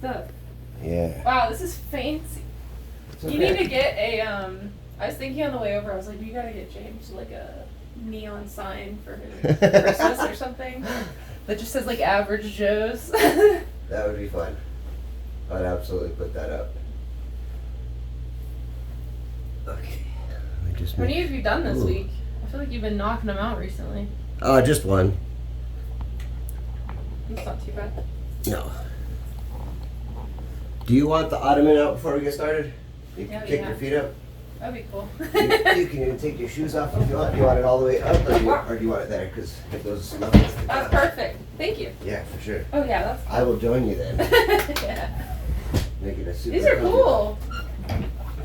stuff. Yeah. Wow, this is fancy. Okay. You need to get a, I was thinking on the way over, I was like, you gotta get James like a neon sign for his Christmas or something that just says like Average Joe's. That would be fun. I'd absolutely put that up. Okay. How many have you done this week? I feel like you've been knocking them out recently. Just one. It's not too bad. No. Do you want the ottoman out before we get started? You can kick your feet up. That'd be cool. You can even take your shoes off if you want. Do you want it all the way up, or do you want it there? Because it goes levels. That's perfect. Thank you. Yeah, for sure. Oh yeah, that's cool. I will join you then. Yeah. Make it a super. These are cool.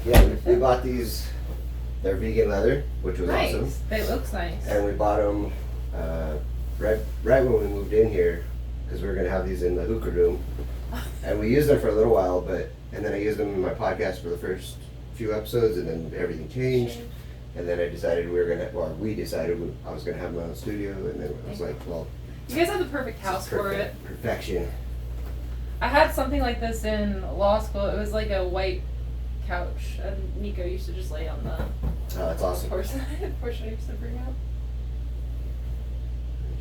Yeah, we bought these. They're vegan leather, which was nice. Awesome. They look nice. And we bought them right when we moved in here, because we were gonna have these in the hookah room. And we used them for a little while, and then I used them in my podcast for the first few episodes, and then everything changed. And then we decided I was gonna have my own studio, and then I was like, well, you guys have the perfect house for it. Perfection. I had something like this in law school. It was like a white couch, and Nico used to just lay on the that's awesome. portion I used to bring out.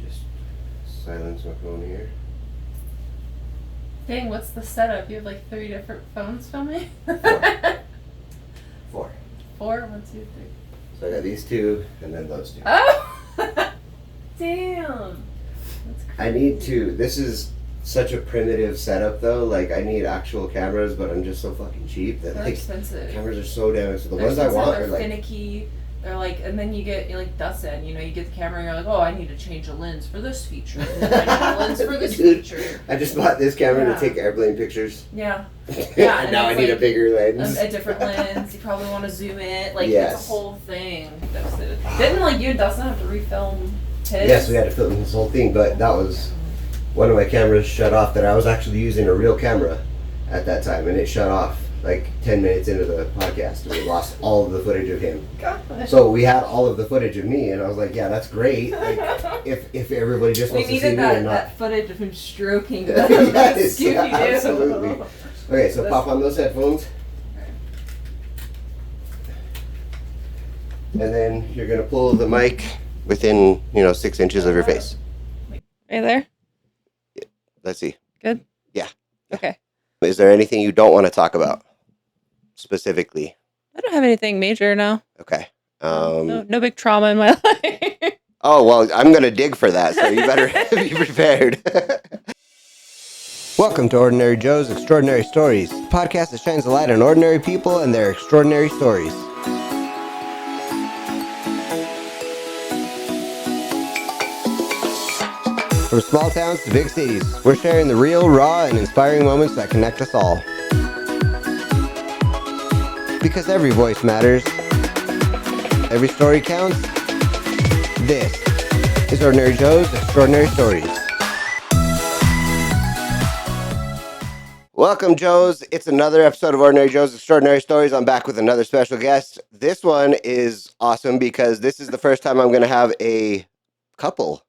Just silence my phone here. Dang, what's the setup? You have like 3 different phones filming? 4. 4? 1, 2, 3. So I got these 2, and then those 2. Oh! Damn! That's crazy. I need to, this is such a primitive setup though, like I need actual cameras, but I'm just so fucking cheap that They're like expensive. Cameras are so damn expensive. The They're ones I want they're are like finicky. They're like, and then you get like Dustin, you get the camera and you're like, oh, I need to change a lens for this feature. And then I need a lens for this feature. I just bought this camera to take airplane pictures. Yeah. Yeah. And now I need a bigger lens. A different lens. You probably want to zoom in. Like, it's a whole thing. Didn't like you and Dustin have to refilm his? Yes, we had to film this whole thing, but that was one of my cameras shut off that I was actually using a real camera at that time, and it shut off like 10 minutes into the podcast, and we lost all of the footage of him. God. So we had all of the footage of me, and I was like, yeah, that's great. Like, if everybody just wants to see me and not... that footage of him stroking the yes, Scooby-Doo. Absolutely. Okay, so pop on those headphones. And then you're going to pull the mic within, 6 inches of your face. Are you there? Let's see. Good? Yeah. Okay. Is there anything you don't want to talk about specifically? I don't have anything major now. Okay. No big trauma in my life. Oh, well, I'm going to dig for that, so you better be prepared. Welcome to Ordinary Joe's Extraordinary Stories, a podcast that shines a light on ordinary people and their extraordinary stories. From small towns to big cities, we're sharing the real, raw, and inspiring moments that connect us all. Because every voice matters. Every story counts. This is Ordinary Joe's Extraordinary Stories. Welcome, Joes. It's another episode of Ordinary Joe's Extraordinary Stories. I'm back with another special guest. This one is awesome because this is the first time I'm going to have a couple.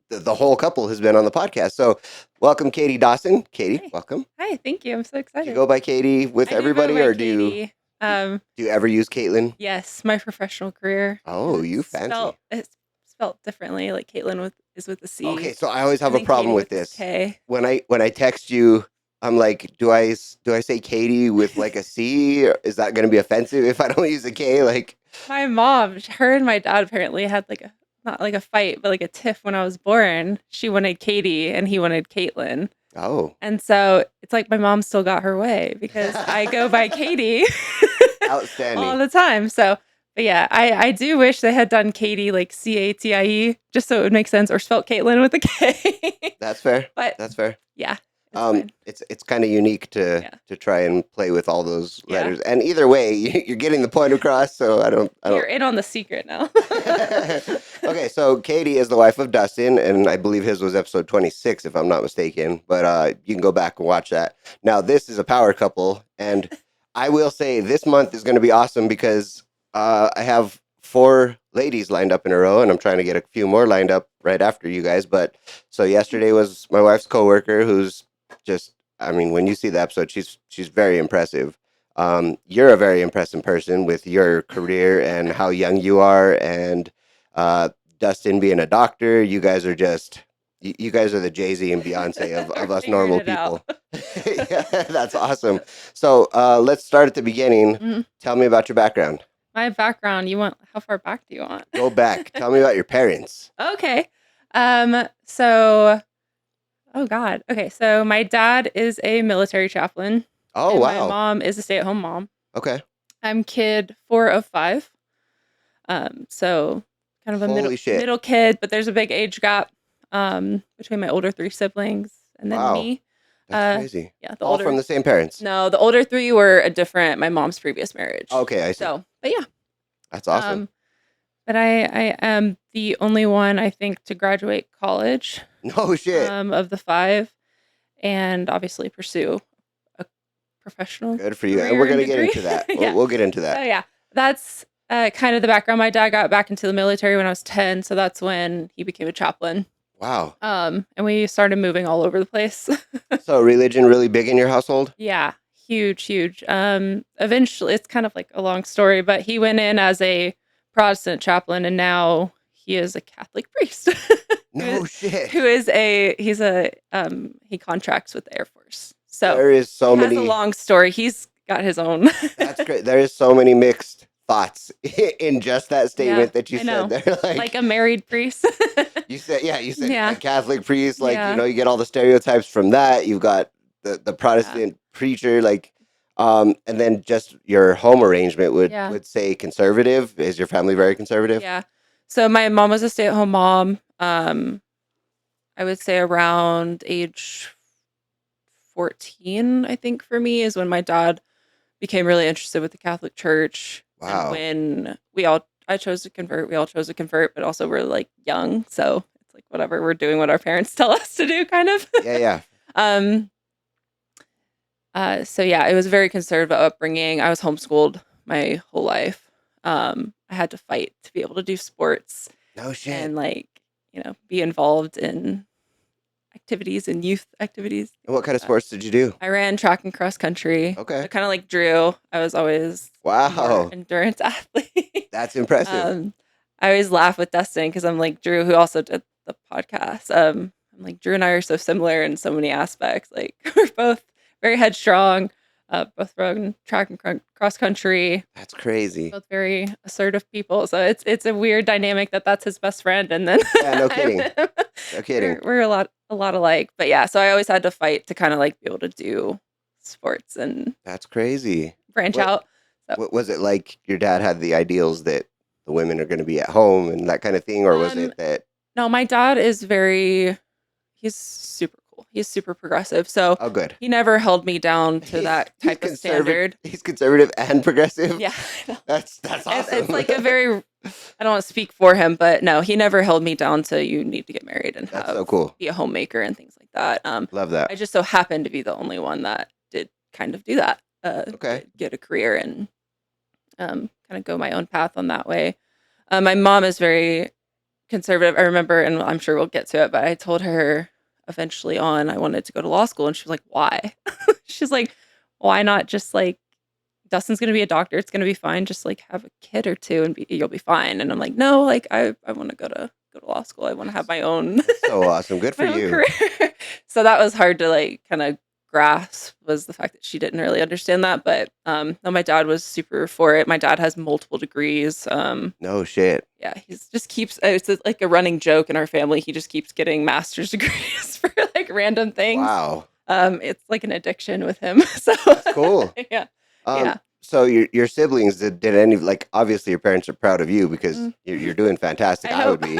The whole couple has been on the podcast. So welcome, Caitlin Dawson. Katie, welcome. Hi, thank you. I'm so excited. Do you go by Katie with everybody, or do you ever use Caitlin? Yes, my professional career. Oh, you fancy. It's spelled differently, like Caitlin is with a C. Okay, so I always have a problem with this. K. When I text you, I'm like, do I say Katie with like a C? Or is that going to be offensive if I don't use a K? Like my mom, her and my dad apparently had like a, not like a fight, but like a tiff when I was born. She wanted Katie and he wanted Caitlin. Oh. And so it's like my mom still got her way because I go by Katie Outstanding. all the time. So, but yeah, I do wish they had done Katie like Catie, just so it would make sense, or spelt Caitlin with a K. That's fair. But that's fair. Yeah. It's kind of unique to try and play with all those letters, and either way, you're getting the point across. So I don't. You're in on the secret now. Okay, so Katie is the wife of Dustin, and I believe his was episode 26, if I'm not mistaken. But you can go back and watch that. Now this is a power couple, and I will say this month is going to be awesome because I have 4 ladies lined up in a row, and I'm trying to get a few more lined up right after you guys. But so yesterday was my wife's coworker, who's just, I mean, when you see the episode, she's very impressive. You're a very impressive person with your career and how young you are, and Dustin being a doctor. You guys are just, you guys are the Jay-Z and Beyonce of us Figuring normal it out. people. Yeah, that's awesome. So let's start at the beginning. Mhm. Tell me about your background. My background, how far back do you want? Go back. Tell me about your parents. Okay. So, oh God. Okay. So my dad is a military chaplain Oh, and my wow. mom is a stay-at-home mom. Okay. I'm kid 4 of 5. So kind of a Holy shit. middle kid, but there's a big age gap between my older 3 siblings and then Wow. me. That's crazy. Yeah, All from the same parents. No, the older 3 were my mom's previous marriage. Okay, I see. So, but yeah. That's awesome. But I am the only one, I think, to graduate college No shit. of the 5 and obviously pursue a professional Good for you. And career we're going to and get degree. into that. Yeah. We'll get into that. So yeah, that's kind of the background. My dad got back into the military when I was 10, so that's when he became a chaplain. Wow. And we started moving all over the place. So religion really big in your household? Yeah, huge, huge. Eventually, it's kind of like a long story, but he went in as a Protestant chaplain, and now he is a Catholic priest. No shit. He contracts with the Air Force. So There is so he many. has a long story. He's got his own. That's great. There is so many mixed thoughts in just that statement that you I know. said there. Like a married priest. You said Yeah. a Catholic priest, like, Yeah. you know, you get all the stereotypes from that. You've got the Protestant preacher, like, and then just your home arrangement would say conservative. Is your family very conservative? Yeah. So my mom was a stay-at-home mom. I would say around age 14, I think for me, is when my dad became really interested with the Catholic Church. Wow. And when I chose to convert, we all chose to convert, but also we're like young. So it's like, whatever, we're doing what our parents tell us to do, kind of. Yeah. So yeah, it was a very conservative upbringing. I was homeschooled my whole life. I had to fight to be able to do sports. No shit. And like, be involved in activities and youth activities. And what kind of sports did you do? I ran track and cross country. Okay. I kind of like drew. I was always Wow. endurance athlete. That's impressive. I always laugh with Dustin because I'm like Drew, who also did the podcast. I'm like, Drew and I are so similar in so many aspects. Like we're both very headstrong, both run track and cross country. That's crazy. Both very assertive people. So it's a weird dynamic that's his best friend, and then Yeah, no kidding. No kidding. We're a lot alike. But yeah, so I always had to fight to kind of like be able to do sports and That's crazy. branch out. So. What was it like? Your dad had the ideals that the women are going to be at home and that kind of thing, or was it that? No, my dad is he's super cool. He's super progressive. So Oh, good. he never held me down to that type of standard. He's conservative and progressive. Yeah. That's awesome. It's like I don't want to speak for him, but no, he never held me down to you need to get married and That's so cool. Be a homemaker and things like that. Love that. I just so happened to be the only one that did kind of do that. Okay. Get a career and kind of go my own path on that way. My mom is very conservative. I remember, and I'm sure we'll get to it, but I told her eventually on I wanted to go to law school, and she was like, "Why?" She's like, "Why not just like Dustin's gonna be a doctor. It's gonna be fine. Just like have a kid or two, and you'll be fine." And I'm like, "No, like I want to go to law school. I want to have my own." That's so awesome. Good for you. Career. So that was hard to like kind of grasp, was the fact that she didn't really understand that. But no, my dad was super for it. My dad has multiple degrees. No shit. Yeah, just keeps. It's like a running joke in our family. He just keeps getting master's degrees for like random things. Wow. It's like an addiction with him. So that's cool. Yeah. So your siblings, did any, like, obviously your parents are proud of you because you're doing fantastic. I would be.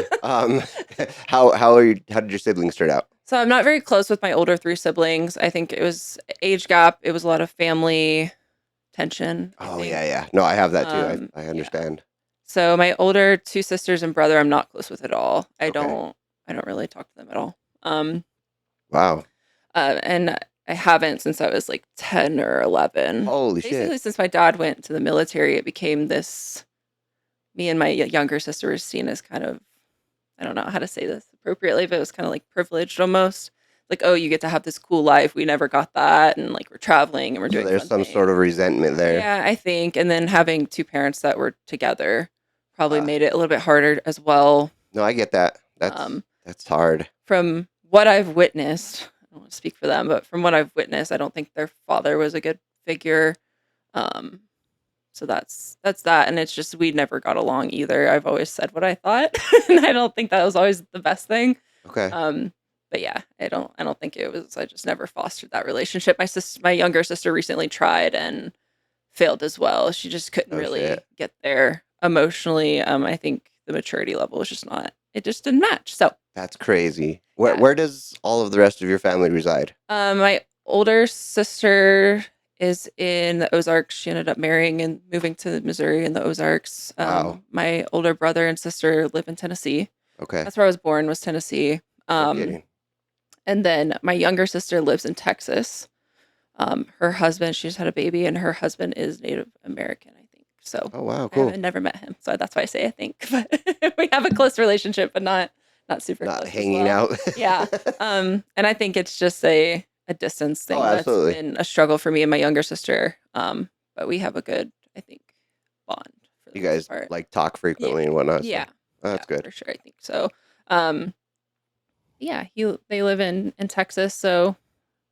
How did your siblings turn out? So I'm not very close with my older 3 siblings. I think it was age gap. It was a lot of family tension. Oh yeah. No, I have that too. I understand. Yeah. So my older 2 sisters and brother, I'm not close with at all. I don't really talk to them at all. Wow. And I haven't since I was like 10 or 11. Holy Basically, shit. since my dad went to the military, it became this, me and my younger sister were seen as kind of, I don't know how to say this appropriately, but it was kind of like privileged almost. like, oh, you get to have this cool life. We never got that. And like, we're traveling and we're So doing there's fun some sort of things. resentment there. Yeah, I think. And then having two parents that were together probably Ah. made it a little bit harder as well. No, I get that. That's hard. From what I've witnessed, I don't want to speak for them, but from what I've witnessed, I don't think their father was a good figure. So that's that. And it's just, we never got along either. I've always said what I thought, and I don't think that was always the best thing. Okay. But yeah, I don't think it was. I just never fostered that relationship. My younger sister recently tried and failed as well. She just couldn't really get there emotionally. I think the maturity level was just not. It just didn't match. So that's crazy. Where does all of the rest of your family reside? My older sister is in the Ozarks. She ended up marrying and moving to Missouri in the Ozarks. Wow. My older brother and sister live in Tennessee. Okay. That's where I was born, was Tennessee. No kidding. And then my younger sister lives in Texas. Her husband, she just had a baby, and her husband is Native American, I think. So, oh wow, cool. I've never met him, so that's why I say I think. But we have a close relationship, but not super not close. Hanging out. Yeah. And I think it's just a distance thing. That's been a struggle for me and my younger sister. But we have a good, I think, bond. For the you guys part. like talk frequently and whatnot. Yeah. So that's good. For sure, I think so. Yeah, they live in Texas, so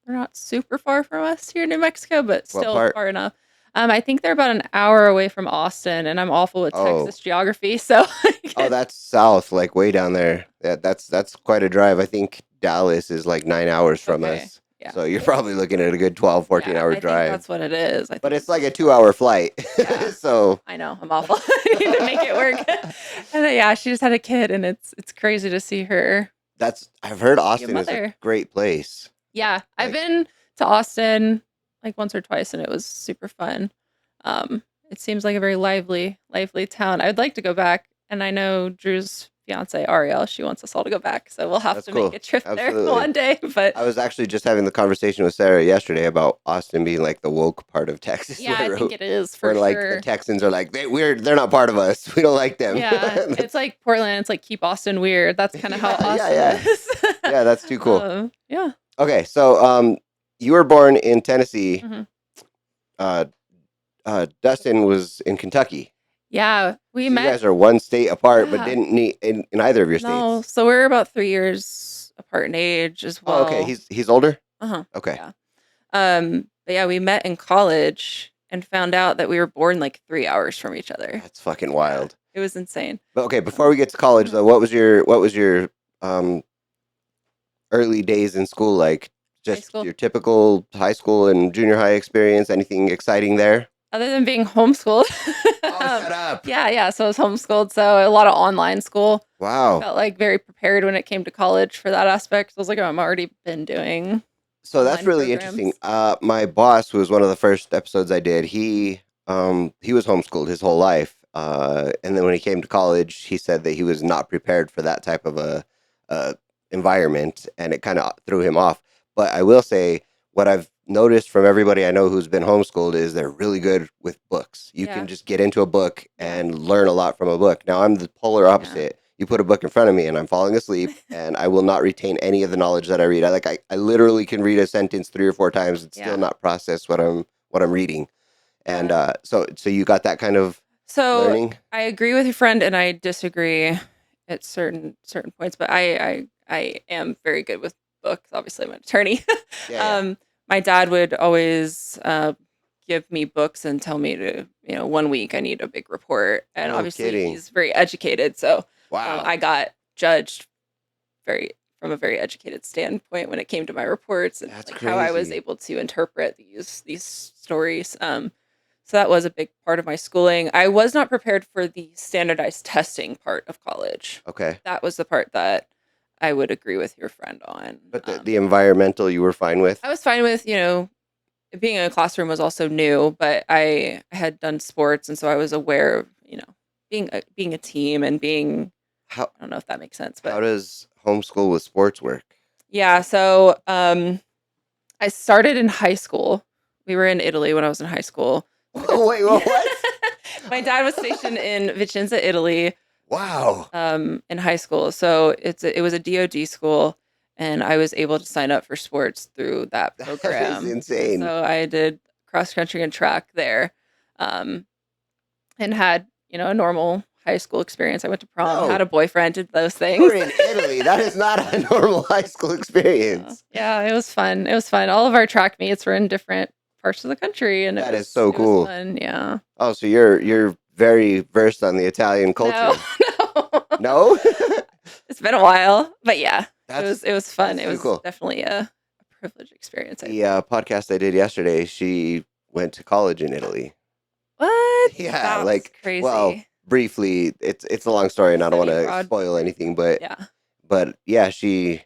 they're not super far from us here in New Mexico, but still far enough. I think they're about an hour away from Austin, and I'm awful with Texas geography, so. Oh, that's south, like way down there. Yeah, that's quite a drive. I think Dallas is like 9 hours from us. Yeah. So you're probably looking at a good 12, 14-hour drive. Think that's what it is. But it's like a 2-hour flight. Yeah. So I know, I'm awful. I need to make it work. And then, she just had a kid, and it's crazy to see her. I've heard Austin is a great place. Yeah, I've been to Austin like once or twice, and it was super fun. It seems like a very lively town. I'd like to go back, and I know Drew's fiance Ariel, she wants us all to go back, so we'll have to make a trip there one day. But I was actually just having the conversation with Sarah yesterday about Austin being like the woke part of Texas. Yeah, I think it is for sure. Like the Texans are like they're not part of us. We don't like them. Yeah, it's like Portland. It's like keep Austin weird. That's kind of how Austin is. Yeah, that's too cool. Yeah. Okay, so you were born in Tennessee. Mm-hmm. Dustin was in Kentucky. Yeah, we met. You guys are one state apart, but didn't meet in either of your states. No, so we're about 3 years apart in age as well. Oh, okay, he's older. Okay. Yeah. But yeah, we met in college and found out that we were born like 3 hours from each other. That's fucking wild. It was insane. But okay, before we get to college though, what was your early days in school like? Just your typical high school and junior high experience? Anything exciting there? Other than being homeschooled. Shut up. Yeah. So I was homeschooled. So a lot of online school. Wow. I felt like very prepared when it came to college for that aspect. I was like, I'm already been doing. So that's really interesting. My boss, who was one of the first episodes I did, he was homeschooled his whole life. And then when he came to college, he said that he was not prepared for that type of a environment, and it kind of threw him off. But I will say, what I've noticed from everybody I know who's been homeschooled is they're really good with books. You can just get into a book and learn a lot from a book. Now, I'm the polar opposite. Yeah. You put a book in front of me and I'm falling asleep and I will not retain any of the knowledge that I read. I literally can read a sentence 3 or 4 times and still not process what I'm reading. And so you got that kind of learning? I agree with your friend and I disagree at certain points, but I am very good with books. Obviously, I'm an attorney. My dad would always give me books and tell me to, 1 week I need a big report. And obviously he's very educated. So I got judged from a very educated standpoint when it came to my reports and how I was able to interpret these stories. So that was a big part of my schooling. I was not prepared for the standardized testing part of college. Okay. That was the part that I would agree with your friend on. But the environmental you were fine with? I was fine with, being in a classroom was also new, but I had done sports. And so I was aware of, being a team and being, I don't know if that makes sense. But how does homeschool with sports work? Yeah. So I started in high school. We were in Italy when I was in high school. Oh, wait, what? My dad was stationed in Vicenza, Italy. Wow. In high school. So it was a DoD school. and I was able to sign up for sports through that That is program. And insane. so I did cross country and track there, um, and had a normal high school experience. I went to prom, No. had a boyfriend, did those You things. were in Italy. That is not a normal high school experience. Yeah, it was fun. It was fun. All of our track meets were in different parts of the country, and That it is so was cool. fun. Yeah. Oh, so you're very versed on the Italian culture. No, No? it's been a while, but yeah, That's it was fun. that's It too was cool. definitely a privileged experience. I The think. podcast I did yesterday, she went to college in Italy. What? Yeah, That's like, crazy. well, briefly, it's a long story, and I don't want to Semi-broad. spoil anything, but Yeah. yeah, she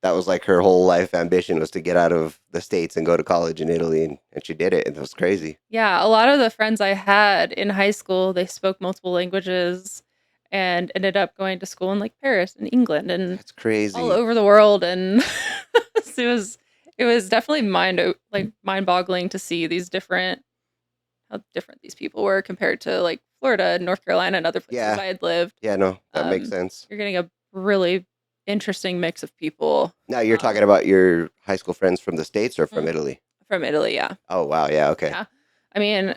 that was like her whole life ambition was to get out of the States and go to college in Italy, and she did it, and it was crazy. Yeah, a lot of the friends I had in high school, they spoke multiple languages and ended up going to school in like Paris and England and That's crazy. all over the world. And so it was definitely mind-boggling to see how different these people were compared to like Florida, North Carolina, and other places Yeah. I had lived. Yeah, no, that makes sense. You're getting a really interesting mix of people. Now you're talking about your high school friends from the States or from Italy? From Italy, yeah. Oh, wow. Yeah, okay. Yeah. I mean,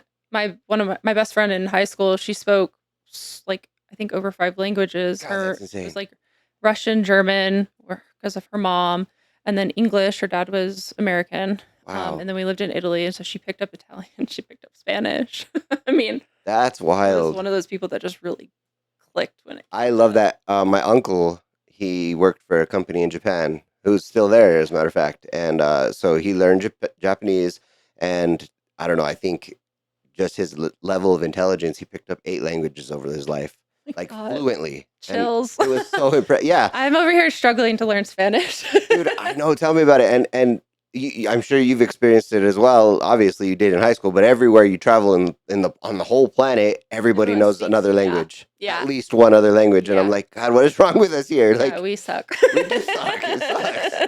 one of my best friend in high school, she spoke like I think over 5 languages. God, that's insane. It was like Russian, German, because of her mom, and then English. Her dad was American. Wow. And then we lived in Italy, and so she picked up Italian. She picked up Spanish. I mean, That's I was wild. one of those people that just really clicked when it. I love that. My uncle, he worked for a company in Japan who's still there, as a matter of fact. And so he learned Japanese, and I don't know, I think just his level of intelligence, he picked up 8 languages over his life, like fluently. Chills. And it was so impressive. Yeah. I'm over here struggling to learn Spanish. Dude, I know. Tell me about it. And I'm sure you've experienced it as well. Obviously, you did in high school, but everywhere you travel on the whole planet, everybody Everyone knows speaks, another language. Yeah. At least one other language. And I'm Yeah. like, God, what is wrong with us here? Like, Yeah, we suck. we do suck. It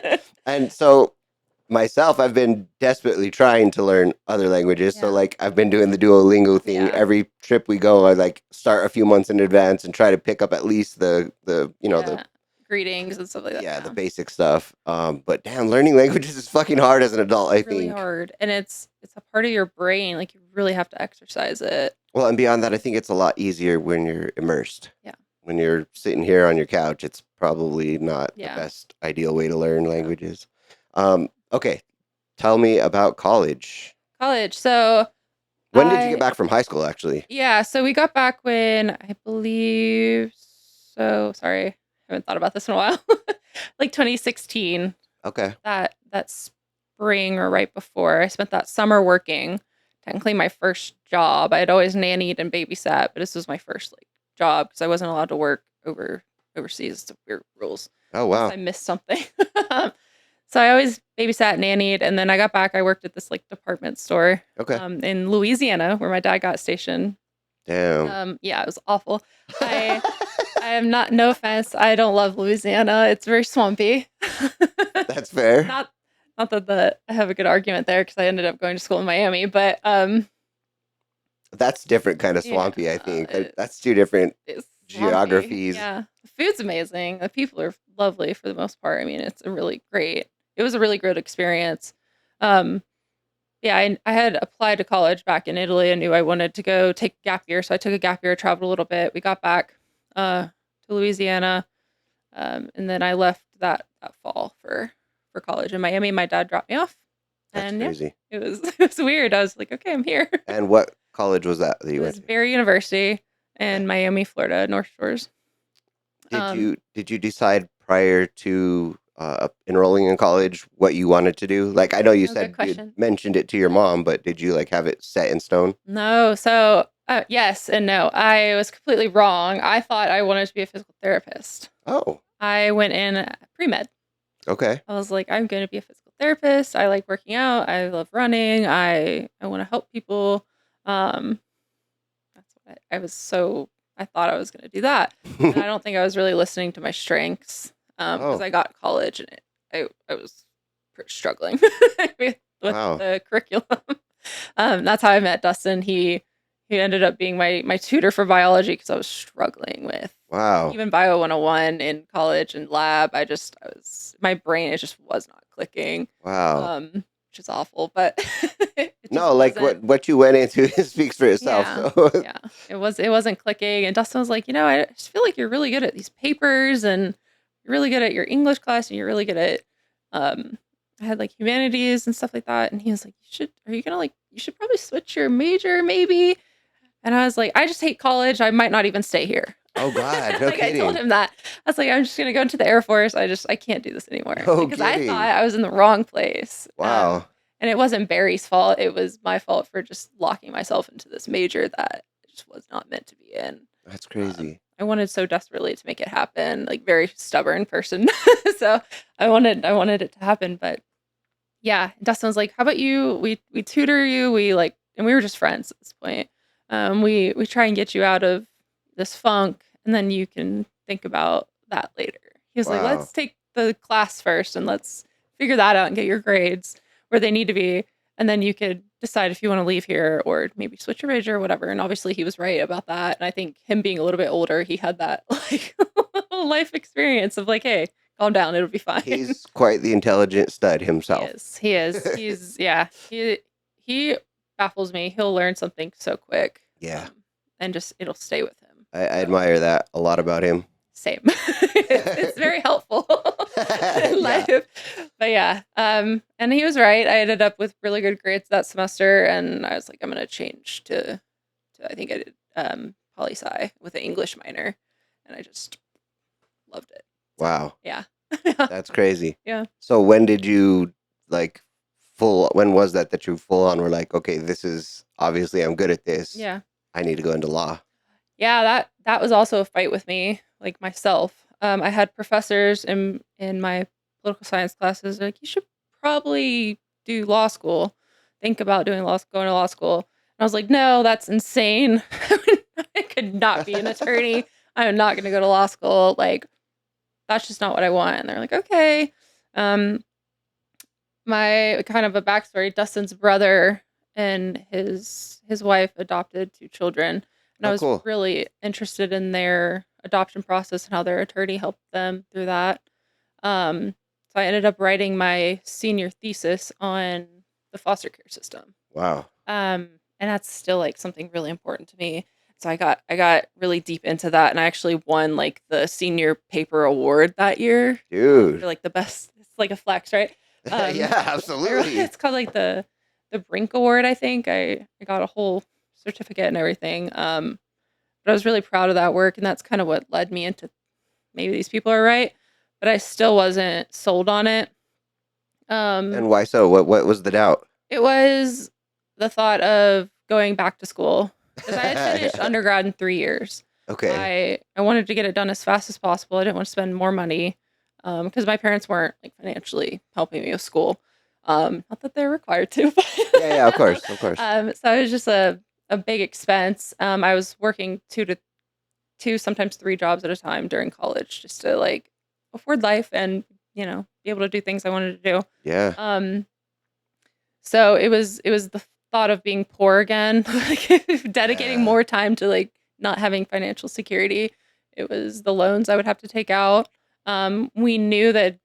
sucks. And so myself, I've been desperately trying to learn other languages. So Yeah. like I've been doing the Duolingo thing. Yeah. Every trip we go, I like start a few months in advance and try to pick up at least the greetings and stuff like that. yeah, the basic stuff. But damn, learning languages is fucking hard as an adult, I really think. hard, and it's a part of your brain. Like you really have to exercise it. Well, and beyond that, I think it's a lot easier when you're immersed. Yeah. When you're sitting here on your couch, it's probably not the Yeah. best ideal way to learn languages. Okay, tell me about college. College. So When did you get back from high school, actually? yeah, so we got back when I believe so. Sorry, I haven't thought about this in a while. Like 2016. Okay. That spring or right before. I spent that summer working. Technically, my first job. I had always nannied and babysat, but this was my first like job because I wasn't allowed to work overseas. It's weird rules. Oh, wow. Unless I missed something. So I always babysat, nannied, and then I got back. I worked at this like department store Okay. in Louisiana where my dad got stationed. Damn. Yeah, it was awful. I am not, no offense, I don't love Louisiana. It's very swampy. That's fair. Not that I have a good argument there because I ended up going to school in Miami, but That's different kind of swampy, I think. That's two different it's geographies. swampy. Yeah, the food's amazing. The people are lovely for the most part. I mean, it was a really great experience. Yeah, I had applied to college back in Italy. I knew I wanted to go take a gap year, so I took a gap year, traveled a little bit. We got back to Louisiana, and then I left that fall for college in Miami. My dad dropped me off, That's and crazy. it was weird. I was like, okay, I'm here. And what college was that It you was went to? Barry University in Miami, Florida, North Shores. Did you decide prior to enrolling in college what you wanted to do? Like I know you Oh, said good you question. mentioned it to your mom, but did you like have it set in stone? No, so yes and no. I was completely wrong. I thought I wanted to be a physical therapist. Oh, I went in pre-med. okay. I was like, I'm going to be a physical therapist. I like working out. I love running. I want to help people. That's what I thought I was going to do that. And I don't think I was really listening to my strengths because I got college and I was struggling with Wow. the curriculum. That's how I met Dustin. He ended up being my tutor for biology because I was struggling with Wow. Even Bio 101 in college and lab, my brain, it just was not clicking, Wow. which is awful, but it just No, like wasn't. what you went into speaks for itself. Yeah, So yeah. It wasn't clicking, and Dustin was like, I just feel like you're really good at these papers, and you're really good at your English class, and you're really good at, um, I had like humanities and stuff like that, and he was like, you should probably switch your major maybe, and I was like, I just hate college. I might not even stay here. oh God, no Like I told kidding. him that. I was like, I'm just gonna go into the Air Force. I can't do this anymore No because I thought kidding. I was in the wrong place. Wow. And it wasn't Barry's fault. It was my fault for just locking myself into this major that just was not meant to be in. That's crazy. I wanted so desperately to make it happen, like very stubborn person. So I wanted it to happen. But yeah, Dustin was like, "How about you? We tutor you. And we were just friends at this point. We try and get you out of this funk, and then you can think about that later." He was like, Wow. "Let's take the class first, and let's figure that out and get your grades where they need to be, and then you could decide if you want to leave here or maybe switch your major or whatever." And obviously, he was right about that. And I think him being a little bit older, he had that like life experience of like, "Hey, calm down, it'll be fine." He's quite the intelligent stud He himself. is. He is. Yeah. He baffles me. He'll learn something so quick. Yeah. And just it'll stay with him. I So, admire that a lot about him. same. It's very helpful in Yeah. life. But yeah. And he was right. I ended up with really good grades that semester, and I was like, I'm gonna change to I think I did poli-sci with an English minor, and I just loved it. So, Wow. yeah. That's crazy. Yeah. So when did you like when was that you full on were like, okay, this is obviously I'm good at this. Yeah. I need to go into law. Yeah, that was also a fight with me, like myself. I had professors in my political science classes like, you should probably do law school. Think about going to law school. And I was like, no, that's insane. I could not be an attorney. I am not going to go to law school. Like, that's just not what I want. And they're like, okay. Um, my kind of a backstory: Dustin's brother and his wife adopted two children, and I Oh, was cool. really interested in their adoption process and how their attorney helped them through that. So I ended up writing my senior thesis on the foster care system. Wow. And that's still like something really important to me. So I got really deep into that, and I actually won like the senior paper award that year. Dude. For like the best. It's like a flex, right? Yeah, absolutely. It's called like the Brink Award, I think. I got a whole certificate and everything. But I was really proud of that work, and that's kind of what led me into maybe these people are right, but I still wasn't sold on it. And why so? What was the doubt? It was the thought of going back to school because I had finished undergrad in 3 years. Okay. I wanted to get it done as fast as possible. I didn't want to spend more money because my parents weren't like financially helping me with school. Not that they're required to. But Yeah, of course, of course. So it was just a big expense. I was working two, sometimes three jobs at a time during college just to like afford life and be able to do things I wanted to do. Yeah. So it was the thought of being poor again, like dedicating Yeah. more time to like not having financial security. It was the loans I would have to take out. We knew that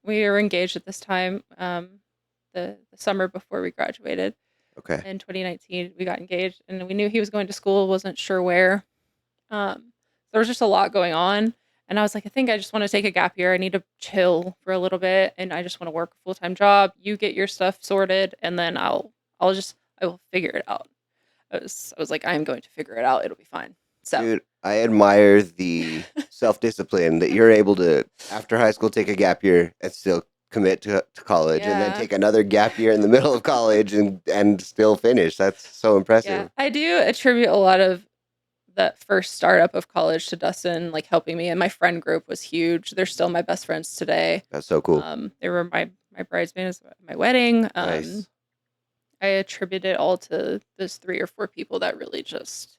we were engaged at this time, the summer before we graduated Okay. in 2019. We got engaged, and we knew he was going to school, wasn't sure where. There was just a lot going on. And I was like, I think I just want to take a gap year. I need to chill for a little bit, and I just want to work a full-time job. You get your stuff sorted, and then I will figure it out. I was like, I am going to figure it out. It'll be fine. So, Dude, I admire the self-discipline that you're able to, after high school, take a gap year and still commit to college, and then Yeah. take another gap year in the middle of college and still finish. That's so yeah, impressive. I do attribute a lot of the first startup of college to Dustin, like helping me. And my friend group was huge. They're still my best friends today. That's so cool. They were my bridesmaids at my wedding. Nice. I attribute it all to those 3 or 4 people that really just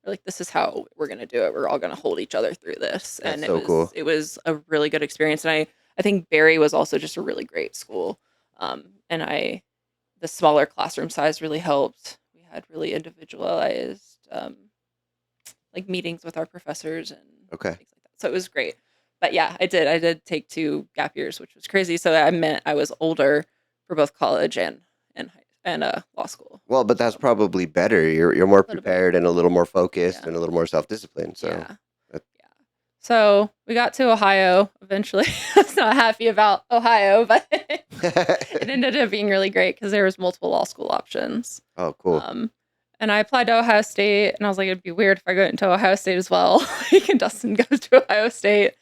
were like, this is how we're gonna do it. We're all gonna hold each other through this. That's And so cool. it was a really good experience. And I think Barry was also just a really great school. And the smaller classroom size really helped. We had really individualized like meetings with our professors, and Okay. things like that. So it was great. But yeah, I did take 2 gap years, which was crazy. So I meant I was older for both college and law school. Well, but that's So probably better. You're more a little bit. prepared and a little more focused Yeah. and a little more self-disciplined. So Yeah. So we got to Ohio eventually. I was not happy about Ohio, but it ended up being really great because there was multiple law school options. Oh, cool. And I applied to Ohio State, and I was like, it'd be weird if I go into Ohio State as well. And Dustin goes to Ohio State.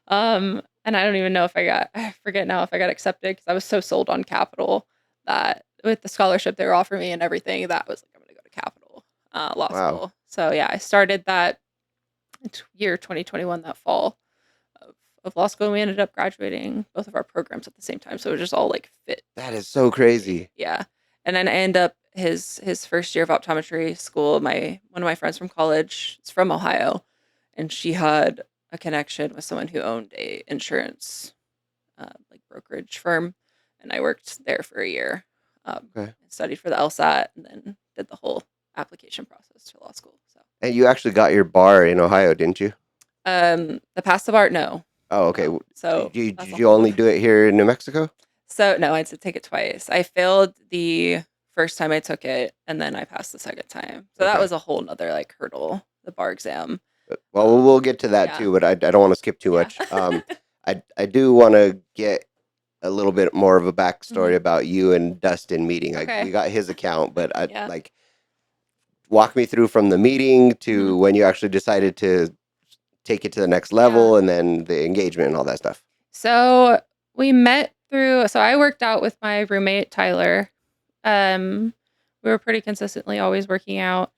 And I don't even know if I forget now if I got accepted because I was so sold on Capital that with the scholarship they were offering me and everything, that was like, I'm going to go to Capital Law School. So yeah, I started that year 2021, that fall of law school, and we ended up graduating both of our programs at the same time. So it was just all like fit. That is so crazy. Yeah. And then I ended up his first year of optometry school. One of my friends from college is from Ohio, and she had a connection with someone who owned a insurance like brokerage firm, and I worked there for a year. Studied for the LSAT, and then did the whole application process to law school. So. And you actually got your bar in Ohio, didn't you? The passive art, no. Oh, okay. So did you only do it here in New Mexico? So no, I had to take it twice. I failed the first time I took it, and then I passed the second time. So that was a whole nother like hurdle, the bar exam. Well, we'll get to that too, but I don't want to skip too much. I do want to get a little bit more of a backstory about you and Dustin meeting. We got his account, but like walk me through from the meeting to when you actually decided to take it to the next level, and then the engagement and all that stuff. So we met so I worked out with my roommate, Tyler. We were pretty consistently always working out.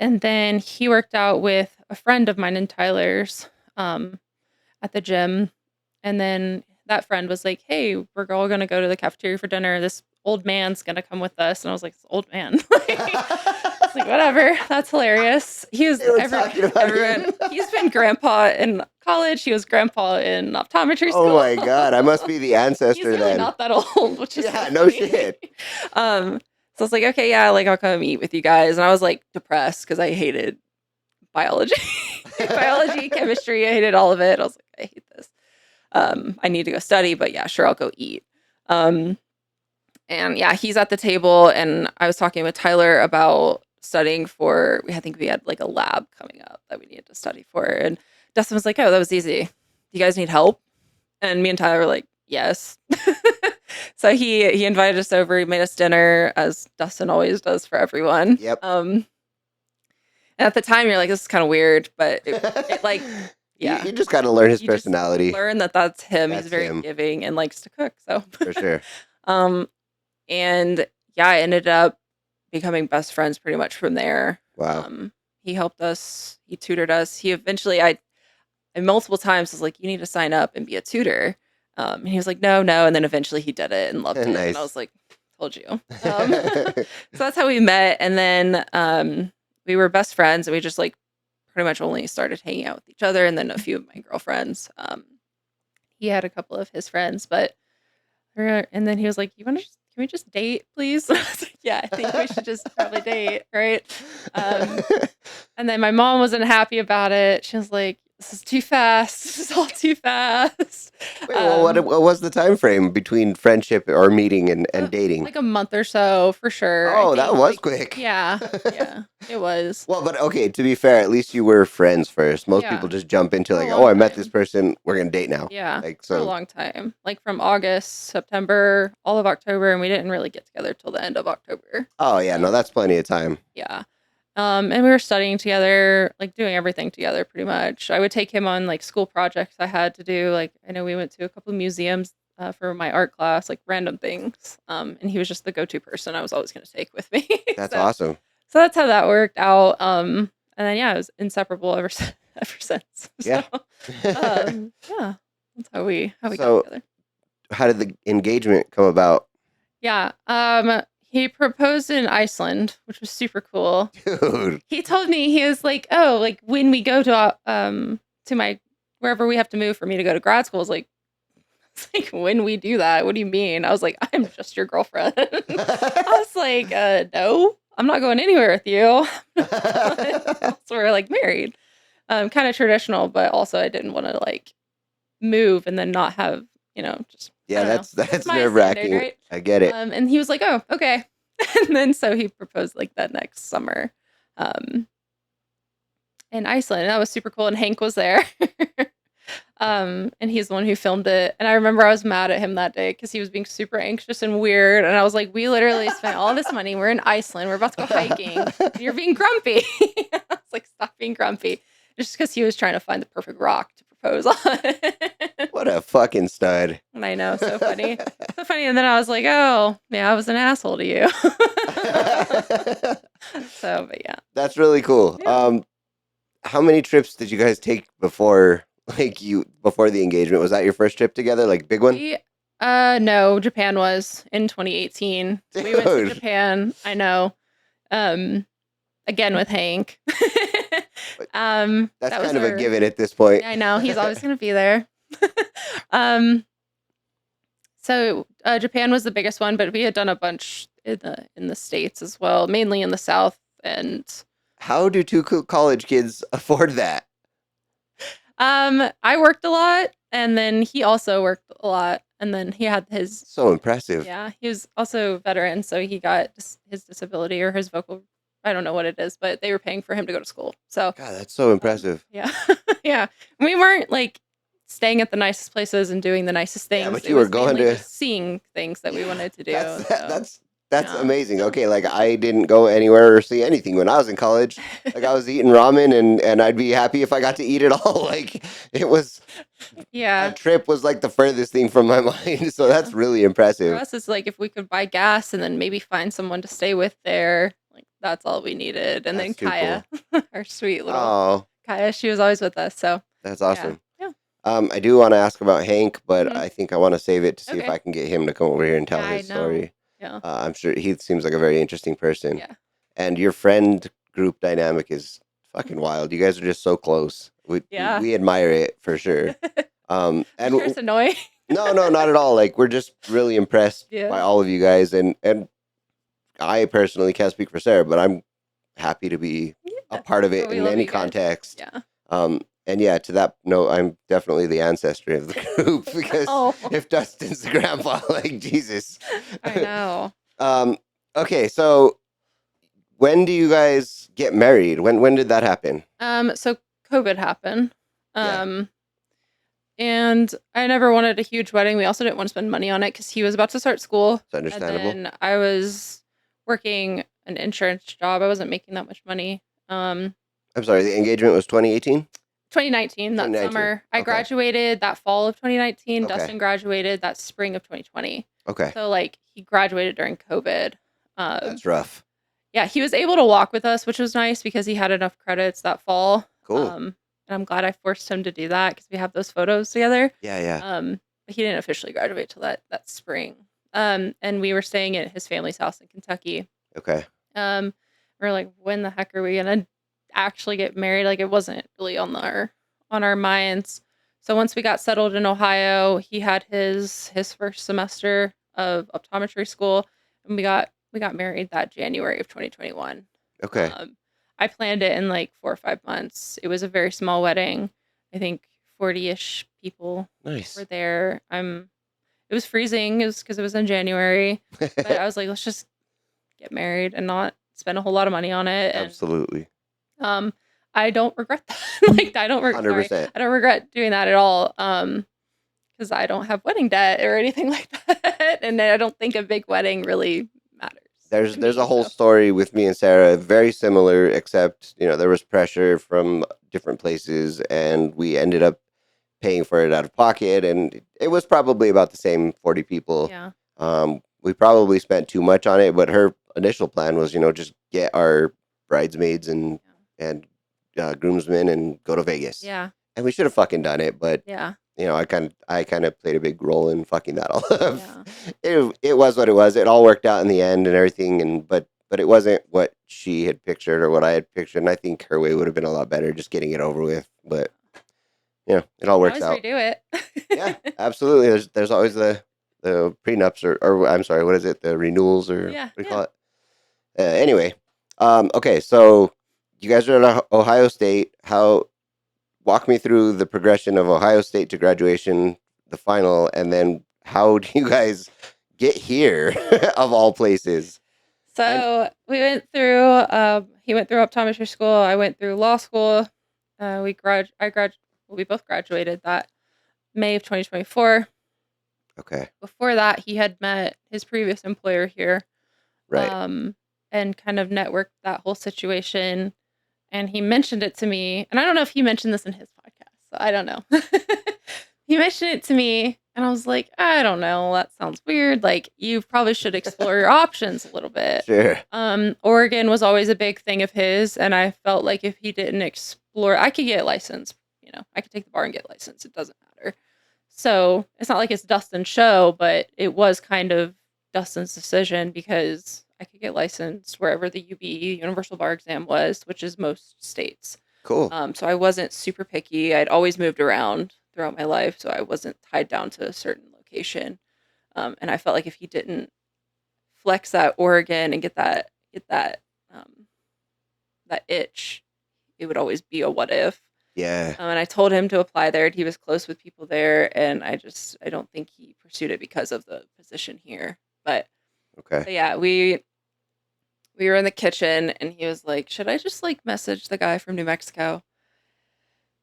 And then he worked out with a friend of mine and Tyler's at the gym. And then that friend was like, hey, we're all going to go to the cafeteria for dinner. This old man's going to come with us. And I was like, this old man. I was like, whatever. That's hilarious. He was everyone. He's been grandpa in college. He was grandpa in optometry school. Oh my God. I must be the ancestor He's really then. not that old, which is no shit. So I was like, okay, yeah, like I'll come eat with you guys. And I was like depressed because I hated biology, chemistry. I hated all of it. I was like, I hate this. I need to go study, but yeah, sure, I'll go eat. And yeah, he's at the table, and I was talking with Tyler about studying for, I think we had like a lab coming up that we needed to study for. And Dustin was like, oh, that was easy. Do you guys need help? And me and Tyler were like, yes. So he invited us over. He made us dinner, as Dustin always does for everyone. Yep. And at the time, you're like, this is kind of weird, but it like, yeah. You just got to learn his personality. Just learn that's him. He's very giving and likes to cook. So for sure. And yeah, I ended up becoming best friends pretty much from there. Wow. He helped us. He tutored us. He eventually, I multiple times was like, you need to sign up and be a tutor. And he was like, no. And then eventually he did it and loved it. Nice. And I was like, told you. So that's how we met. And then we were best friends, and we just like pretty much only started hanging out with each other. And then a few of my girlfriends. He had a couple of his friends, and then he was like, can we just date, please? I was like, yeah, I think we should just probably date, right? And then my mom wasn't happy about it. She was like, this is too fast. This is all too fast. Wait, well, what was the time frame between friendship or meeting and dating? Like a month or so, for sure. Oh, that was quick. Yeah, it was. Well, but okay, to be fair, at least you were friends first. Most people just jump into like, oh, I met this person, we're going to date now. Yeah, like, for a long time. Like from August, September, all of October, and we didn't really get together till the end of October. Oh, yeah, no, that's plenty of time. Yeah. And we were studying together, like doing everything together pretty much. I would take him on like school projects I had to do. Like I know we went to a couple of museums for my art class, like random things. And he was just the go-to person I was always going to take with me. That's awesome. So that's how that worked out. And then, yeah, it was inseparable ever since. Yeah. Yeah, that's how we got together. How did the engagement come about? Yeah. He proposed in Iceland, which was super cool. Dude. He told me, he was like, oh, like when we go to my, wherever we have to move for me to go to grad school, it's like, when we do that, what do you mean? I was like, I'm just your girlfriend. I was like, no, I'm not going anywhere with you. So we're like married. kind of traditional, but also I didn't want to like move and then not have, just I Yeah, don't know. that's My nerve standard, wracking. right? I get it. And he was like, "Oh, okay." And then so he proposed like that next summer, um, in Iceland. And that was super cool. And Hank was there. And he's the one who filmed it. And I remember I was mad at him that day because he was being super anxious and weird. And I was like, "We literally spent all this money. We're in Iceland. We're about to go hiking. And you're being grumpy." I was like, "Stop being grumpy." Just because he was trying to find the perfect rock to propose on. What a fucking stud. And I know, so funny. So funny. And then I was like, "Oh, yeah, I was an asshole to you." So, but yeah. That's really cool. Yeah. How many trips did you guys take before before the engagement? Was that your first trip together, like big one? No, Japan was in 2018. We went to Dude. Japan. I know. Again with Hank. That's that was kind of a our- given at this point. I know, he's always gonna be there. So Japan was the biggest one, but we had done a bunch in the States as well, mainly in the South. And How do two college kids afford that? I worked a lot, and then he also worked a lot, and then he had his So impressive. yeah, he was also a veteran, so he got his disability or his vocal, I don't know what it is, but they were paying for him to go to school. So God, that's so impressive. yeah, yeah, we weren't like staying at the nicest places and doing the nicest things. Yeah, but It you were was going mainly to just seeing things that we wanted to do. That's so. that's Yeah. amazing. Okay, like I didn't go anywhere or see anything when I was in college. Like I was eating ramen and I'd be happy if I got to eat it all. Like it was Yeah. a trip was like the furthest thing from my mind. So that's really For impressive. us, it's like if we could buy gas and then maybe find someone to stay with there, like that's all we needed. And That's then too Kaya, our sweet little Oh, Kaya, she was always with us. So that's awesome. yeah. I do want to ask about Hank, but Mhm. I think I want to save it to see if Okay. I can get him to come over here and tell Yeah, I his know. story. Yeah. I'm sure he seems like a very interesting person. Yeah. And your friend group dynamic is fucking wild. You guys are just so close. Yeah. We admire it for sure. I'm And sure it's annoying. no, not at all. Like we're just really impressed Yeah. by all of you guys, and I personally can't speak for Sarah, but I'm happy to be a part of it We in love any you guys. context. Yeah. And yeah, to that note, I'm definitely the ancestor of the group because Oh, if Dustin's the grandpa, like Jesus. I know. Okay, so when do you guys get married? When did that happen? So COVID happened. Yeah. And I never wanted a huge wedding. We also didn't want to spend money on it because he was about to start school. It's understandable. And then I was working an insurance job. I wasn't making that much money. I'm sorry, the engagement was 2018? 2019, that 2019. summer. I Okay. graduated that fall of 2019. Okay. Dustin graduated that spring of 2020. Okay, So like he graduated during COVID. that's rough. Yeah, he was able to walk with us, which was nice because he had enough credits that fall. Cool. And I'm glad I forced him to do that because we have those photos together. Yeah. But he didn't officially graduate till that spring. And we were staying at his family's house in Kentucky. Okay. We we're like, when the heck are we gonna actually get married? Like it wasn't really on our minds. So once we got settled in Ohio, he had his first semester of optometry school, and we got married that January of 2021. Okay. I planned it in like 4 or 5 months. It was a very small wedding. I think 40-ish people Nice. were there. It was freezing. It was because it was in January. But I was like, let's just get married and not spend a whole lot of money on it. And, Absolutely. I don't regret that. Like I don't regret. 100%. I don't regret doing that at all. Because I don't have wedding debt or anything like that, and I don't think a big wedding really matters. There's a whole story with me and Sarah, very similar, except there was pressure from different places, and we ended up paying for it out of pocket, and it was probably about the same 40 people. Yeah. We probably spent too much on it, but her initial plan was, just get our bridesmaids and groomsmen and go to Vegas. Yeah. And we should have fucking done it, but Yeah. I kind of played a big role in fucking that all up. Yeah. It was what it was. It all worked out in the end and everything, but it wasn't what she had pictured or what I had pictured. And I think her way would have been a lot better, just getting it over with. But it all works out. Redo it. Yeah, absolutely. There's always the prenups or I'm sorry, what is it? The renewals or what do you call it? Anyway, okay, so you guys are at Ohio State. How walk me through the progression of Ohio State to graduation, the final, and then how do you guys get here of all places? So we went through. He went through optometry school. I went through law school. We both graduated that May of 2024. Okay. Before that, he had met his previous employer here, Right. and kind of networked that whole situation. And he mentioned it to me, and I don't know if he mentioned this in his podcast, so I don't know. He mentioned it to me, and I was like, I don't know, that sounds weird. Like, you probably should explore your options a little bit. Sure. Oregon was always a big thing of his, and I felt like if he didn't explore, I could get licensed. I could take the bar and get licensed. It doesn't matter. So it's not like it's Dustin's show, but it was kind of Dustin's decision because I could get licensed wherever the UB Universal Bar Exam was, which is most states. Cool. So I wasn't super picky. I'd always moved around throughout my life, so I wasn't tied down to a certain location. And I felt like if he didn't flex that Oregon and get that that itch, it would always be a what if. Yeah. And I told him to apply there, and he was close with people there, and I don't think he pursued it because of the position here. But Okay. yeah, we were in the kitchen, and he was like, "Should I just like message the guy from New Mexico?"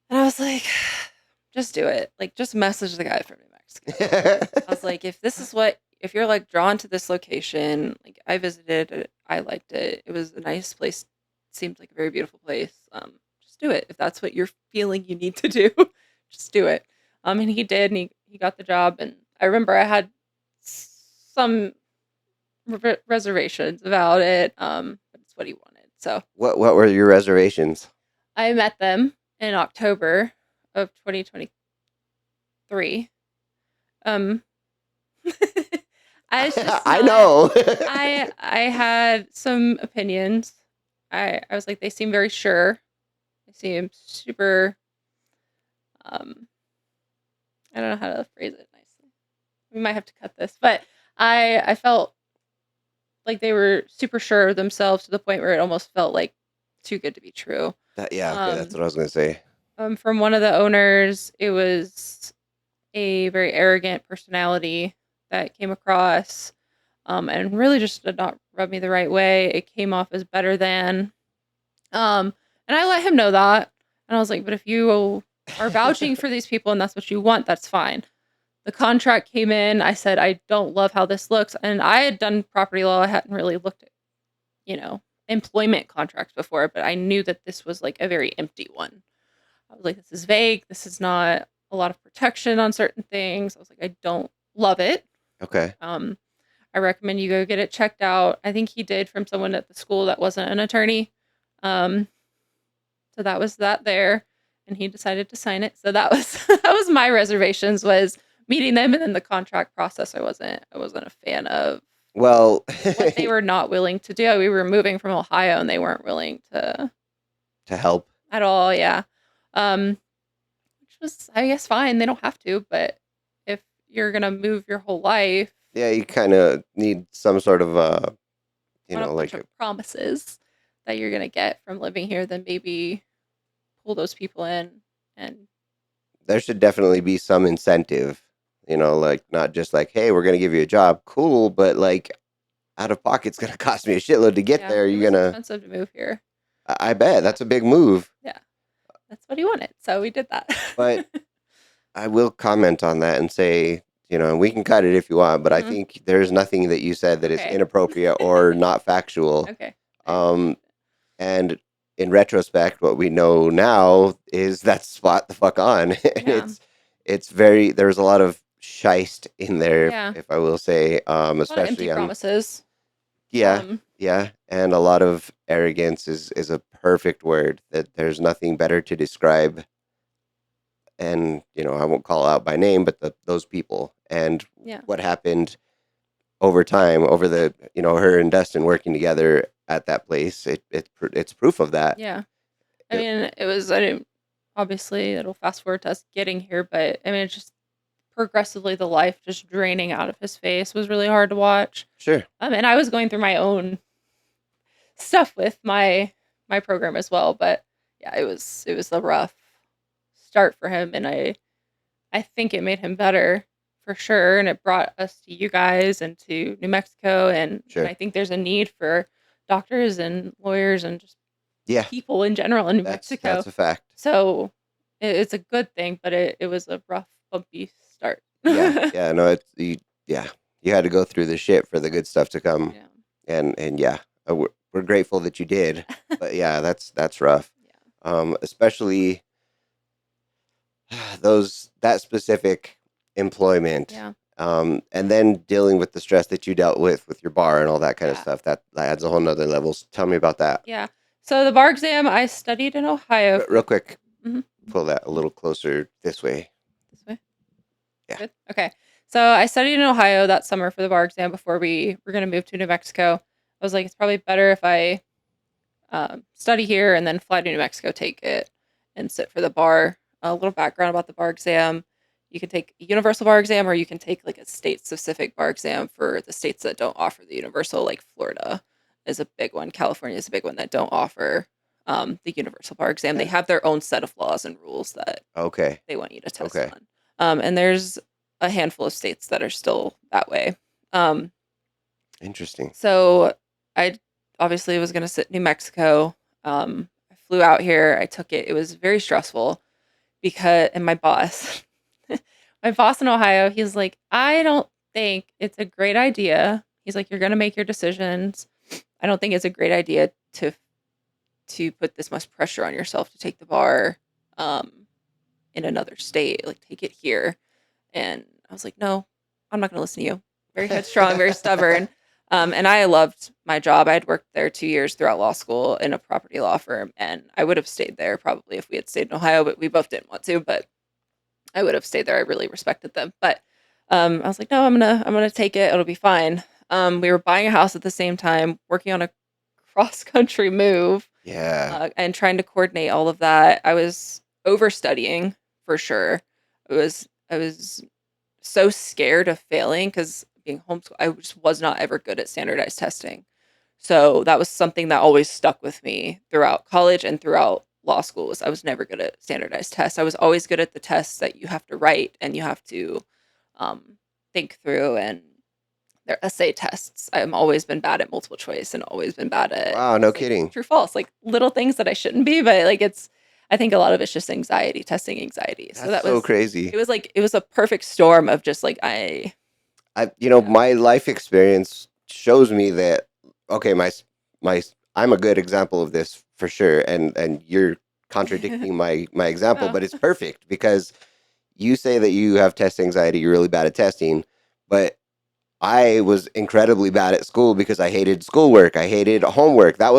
And I was like, "Just do it. Like, just message the guy from New Mexico." I was like, if you're like drawn to this location, like I visited it, I liked it. It was a nice place. Seemed like a very beautiful place. Just do it. If that's what you're feeling you need to do, just do it. And he did, and he got the job. And I remember I had some reservations about it. But it's what he wanted. So what were your reservations? I met them in October of 2023. I was just I know. I had some opinions. I was like, they seem very sure. They seem super. I don't know how to phrase it nicely. We might have to cut this, but I felt like they were super sure of themselves to the point where it almost felt like too good to be true. Yeah, okay, that's what I was gonna say. From one of the owners, it was a very arrogant personality that came across, and really just did not rub me the right way. It came off as better than, and I let him know that, and I was like, but if you are vouching for these people and that's what you want, that's fine. The contract came in. I said, I don't love how this looks, and I had done property law. I hadn't really looked at, employment contracts before, but I knew that this was like a very empty one. I was like, this is vague. This is not a lot of protection on certain things. I was like, I don't love it. Okay. I recommend you go get it checked out. I think he did from someone at the school that wasn't an attorney. So that was that there, and he decided to sign it. So that was that was my reservations, was meeting them, and then the contract process. I wasn't a fan of. Well, what they were not willing to do. We were moving from Ohio, and they weren't willing to help at all. Yeah. Which was, I guess, fine. They don't have to, but if you're gonna move your whole life, yeah, you kind of need some sort of bunch of promises that you're gonna get from living here, then maybe pull those people in. And there should definitely be some incentive, like not just like, hey, we're gonna give you a job, cool, but like out of pocket's gonna cost me a shitload to get there. You're gonna expensive to move here. I bet that's a big move. Yeah. That's what he wanted, so we did that. But I will comment on that and say, we can cut it if you want, but I think there's nothing that you said that is inappropriate or not factual. Okay. And in retrospect, what we know now is that's spot the fuck on. And it's very, there's a lot of shist in there, if I will say, especially empty promises. Yeah, and a lot of arrogance is a perfect word that there's nothing better to describe. And I won't call out by name, but those people and what happened over time, over the her and Dustin working together at that place. It's proof of that. Yeah, I mean, it was. I didn't, obviously, it'll fast forward to us getting here, but I mean, it's just progressively the life just draining out of his face was really hard to watch. Sure. And I was going through my own stuff with my program as well, but yeah, it was a rough start for him, and I think it made him better for sure, and it brought us to you guys and to New Mexico, and Sure. I think there's a need for doctors and lawyers and just Yeah, people in general in New Mexico. that's a fact. So it's a good thing, but it was a rough, bumpy start. Yeah, no, you had to go through the shit for the good stuff to come, Yeah. and yeah, we're grateful that you did, but yeah, that's rough. Yeah. Especially that specific employment. Yeah. And then dealing with the stress that you dealt with your bar and all that kind of Yeah. stuff. That adds a whole nother level. So tell me about that. Yeah. So the bar exam, I studied in Ohio. Real quick, Mhm. pull that a little closer this way. This way? Yeah. Good? Okay. So I studied in Ohio that summer for the bar exam before we were going to move to New Mexico. I was like, it's probably better if I study here and then fly to New Mexico, take it, and sit for the bar. A little background about the bar exam. You can take a universal bar exam, or you can take like a state-specific bar exam for the states that don't offer the universal, like Florida is a big one. California is a big one that don't offer the universal bar exam. They have their own set of laws and rules that they want you to test on. And there's a handful of states that are still that way. Interesting. So I obviously was going to sit in New Mexico. I flew out here. I took it. It was very stressful and my boss, my boss in Ohio, he's like, I don't think it's a great idea. He's like, you're going to make your decisions. I don't think it's a great idea to put this much pressure on yourself to take the bar in another state. Like, take it here. And I was like, no, I'm not going to listen to you. Very headstrong, very stubborn. And I loved my job. I had worked there 2 years throughout law school in a property law firm, and I would have stayed there probably if we had stayed in Ohio, but we both didn't want to. But I would have stayed there. I really respected them. But I was like, no, I'm gonna take it. It'll be fine. We were buying a house at the same time, working on a cross country move. Yeah. And trying to coordinate all of that. I was overstudying for sure. I was so scared of failing because being homeschooled, I just was not ever good at standardized testing. So that was something that always stuck with me throughout college and throughout law school. I was never good at standardized tests. I was always good at the tests that you have to write and you have to think through, and they're essay tests. I've always been bad at multiple choice and always been bad at Kidding. True, false, like little things that I shouldn't be, but like I think a lot of it's just testing anxiety. So that was so crazy. It was a perfect storm of just like my life experience shows me that okay, I'm a good example of this for sure, and you're contradicting my example, but it's perfect because you say that you have test anxiety, you're really bad at testing, but I was incredibly bad at school because I hated schoolwork. I hated homework. I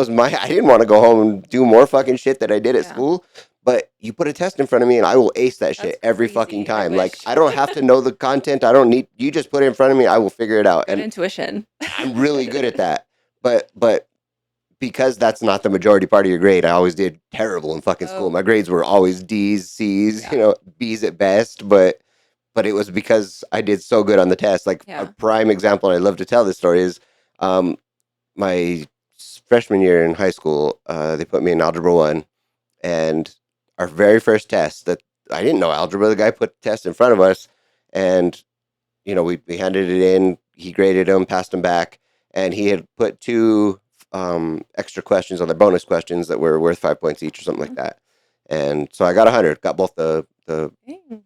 didn't want to go home and do more fucking shit that I did at school. But you put a test in front of me and I will ace that shit every fucking time. Like, I don't have to know the content. You just put it in front of me. I will figure it out. Good intuition. I'm really good at that. But because that's not the majority part of your grade, I always did terrible in fucking school. My grades were always D's, C's, B's at best. But it was because I did so good on the test. Like a prime example, and I love to tell this story, is my freshman year in high school, they put me in Algebra 1, and our very first test that I didn't know algebra, the guy put the test in front of us, and, we handed it in, he graded them, passed them back, and he had put 2 extra questions on the bonus questions that were worth 5 points each or something like that. And so I got 100, got both the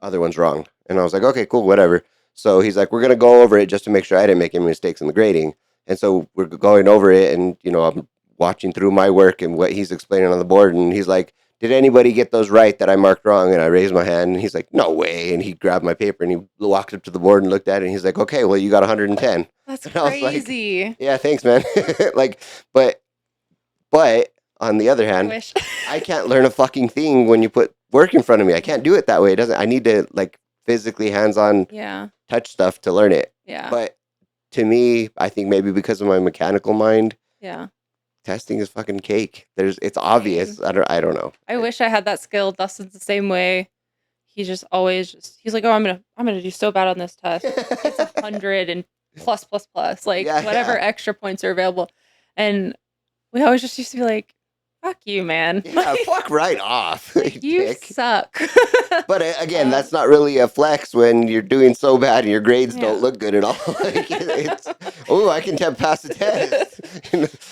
other ones wrong. And I was like, okay, cool, whatever. So he's like, we're going to go over it just to make sure I didn't make any mistakes in the grading. And so we're going over it, and, I'm watching through my work and what he's explaining on the board. And he's like, did anybody get those right that I marked wrong? And I raised my hand, and he's like, no way. And he grabbed my paper and he walked up to the board and looked at it. And he's like, okay, well, you got 110. That's and crazy. Like, yeah, thanks, man. But on the other hand, I can't learn a fucking thing when you put work in front of me. I can't do it that way. I need to like physically hands-on touch stuff to learn it. Yeah. But to me, I think maybe because of my mechanical mind, testing is fucking cake. It's obvious. I don't know. I wish I had that skill. Dustin's the same way. He's just always he's like, oh, I'm gonna do so bad on this test. It's 100 and plus, like whatever extra points are available. And we always just used to be like, fuck you, man. Yeah, fuck right off. Like, you dick. suck. But again, that's not really a flex when you're doing so bad and your grades Yeah. don't look good at all. Like, I can pass the test.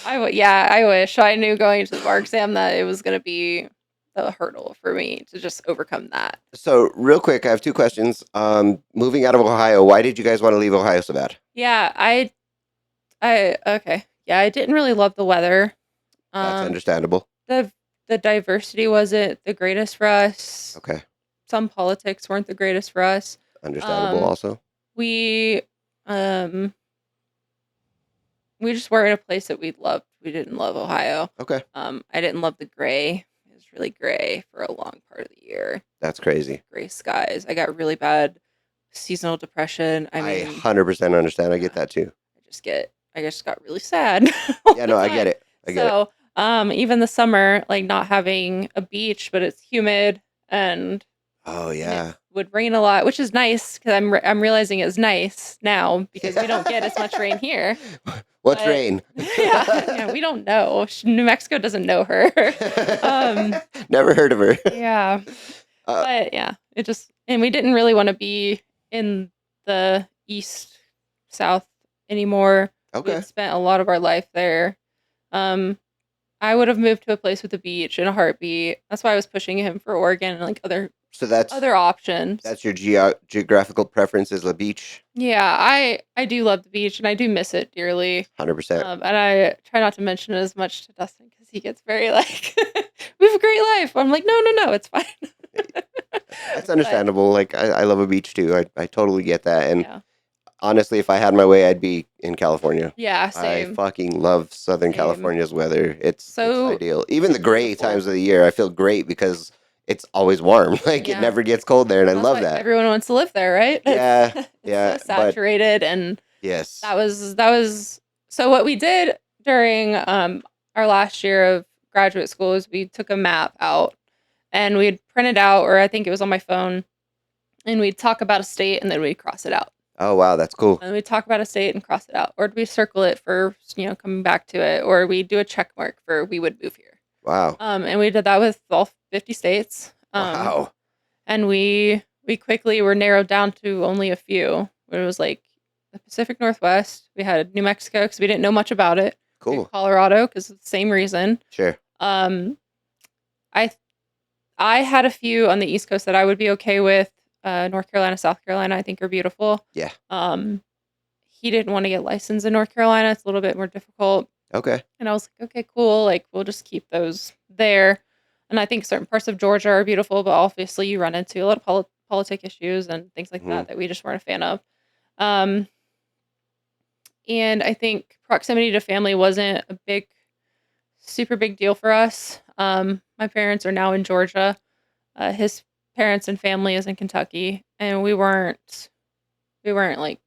I wish I knew going into the bar exam that it was going to be a hurdle for me to just overcome that. So, real quick, I have two questions. Moving out of Ohio, why did you guys want to leave Ohio so bad? Yeah, okay. Yeah, I didn't really love the weather. That's understandable. The diversity wasn't the greatest for us. Okay. Some politics weren't the greatest for us. Understandable also. We just weren't in a place that we loved. We didn't love Ohio. Okay. I didn't love the gray. It was really gray for a long part of the year. That's crazy. Gray skies. I got really bad seasonal depression. I mean, 100% understand. I get that too. I just got really sad. Yeah, no, I get it. Even the summer, like not having a beach, but it's humid and oh yeah, it would rain a lot, which is nice because I'm realizing it's nice now because we don't get as much rain here. What's rain? Yeah, we don't know. New Mexico doesn't know her. Never heard of her. Yeah, but yeah, and we didn't really want to be in the east south anymore. Okay. We spent a lot of our life there. I would have moved to a place with a beach in a heartbeat. That's why I was pushing him for Oregon and like other options. That's your geographical preference is the beach? Yeah, I do love the beach and I do miss it dearly. 100%. And I try not to mention it as much to Dustin because he gets very like, we have a great life. I'm like, no, it's fine. That's understandable. Like I love a beach too. I totally get that. And yeah. Honestly, if I had my way, I'd be in California. Yeah, same. I fucking love Southern California's weather. It's ideal. Even the gray beautiful times of the year, I feel great because it's always warm. Like it never gets cold there, and I love that. Everyone wants to live there, right? Yeah, yeah. So saturated, and yes, that was. So what we did during our last year of graduate school is we took a map out, and we'd print it out, or I think it was on my phone, and we'd talk about a state, and then we'd cross it out. Oh, wow, that's cool. And we talk about a state and cross it out. Or do we circle it for, coming back to it? Or we do a check mark for we would move here. Wow. And we did that with all 50 states. Wow. And we quickly were narrowed down to only a few. It was like the Pacific Northwest. We had New Mexico because we didn't know much about it. Cool. Colorado because of the same reason. Sure. I had a few on the East Coast that I would be okay with. North Carolina, South Carolina, I think are beautiful. Yeah. He didn't want to get licensed in North Carolina. It's a little bit more difficult. Okay. And I was like, okay, cool. Like, we'll just keep those there. And I think certain parts of Georgia are beautiful, but obviously you run into a lot of politic issues and things like that we just weren't a fan of. And I think proximity to family wasn't a super big deal for us. My parents are now in Georgia. His parents and family is in Kentucky, and we weren't like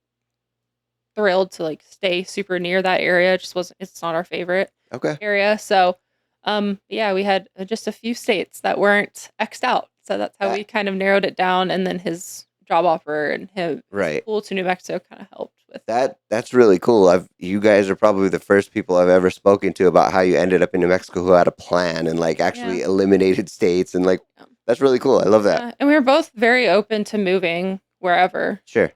thrilled to like stay super near that area. It just wasn't. It's not our favorite area. So, yeah, we had just a few states that weren't X'd out. So that's how we kind of narrowed it down. And then his job offer and his school to New Mexico kind of helped with that. That's really cool. You guys are probably the first people I've ever spoken to about how you ended up in New Mexico who had a plan and like actually eliminated states and like. That's really cool. I love that. Yeah, and we were both very open to moving wherever. Sure.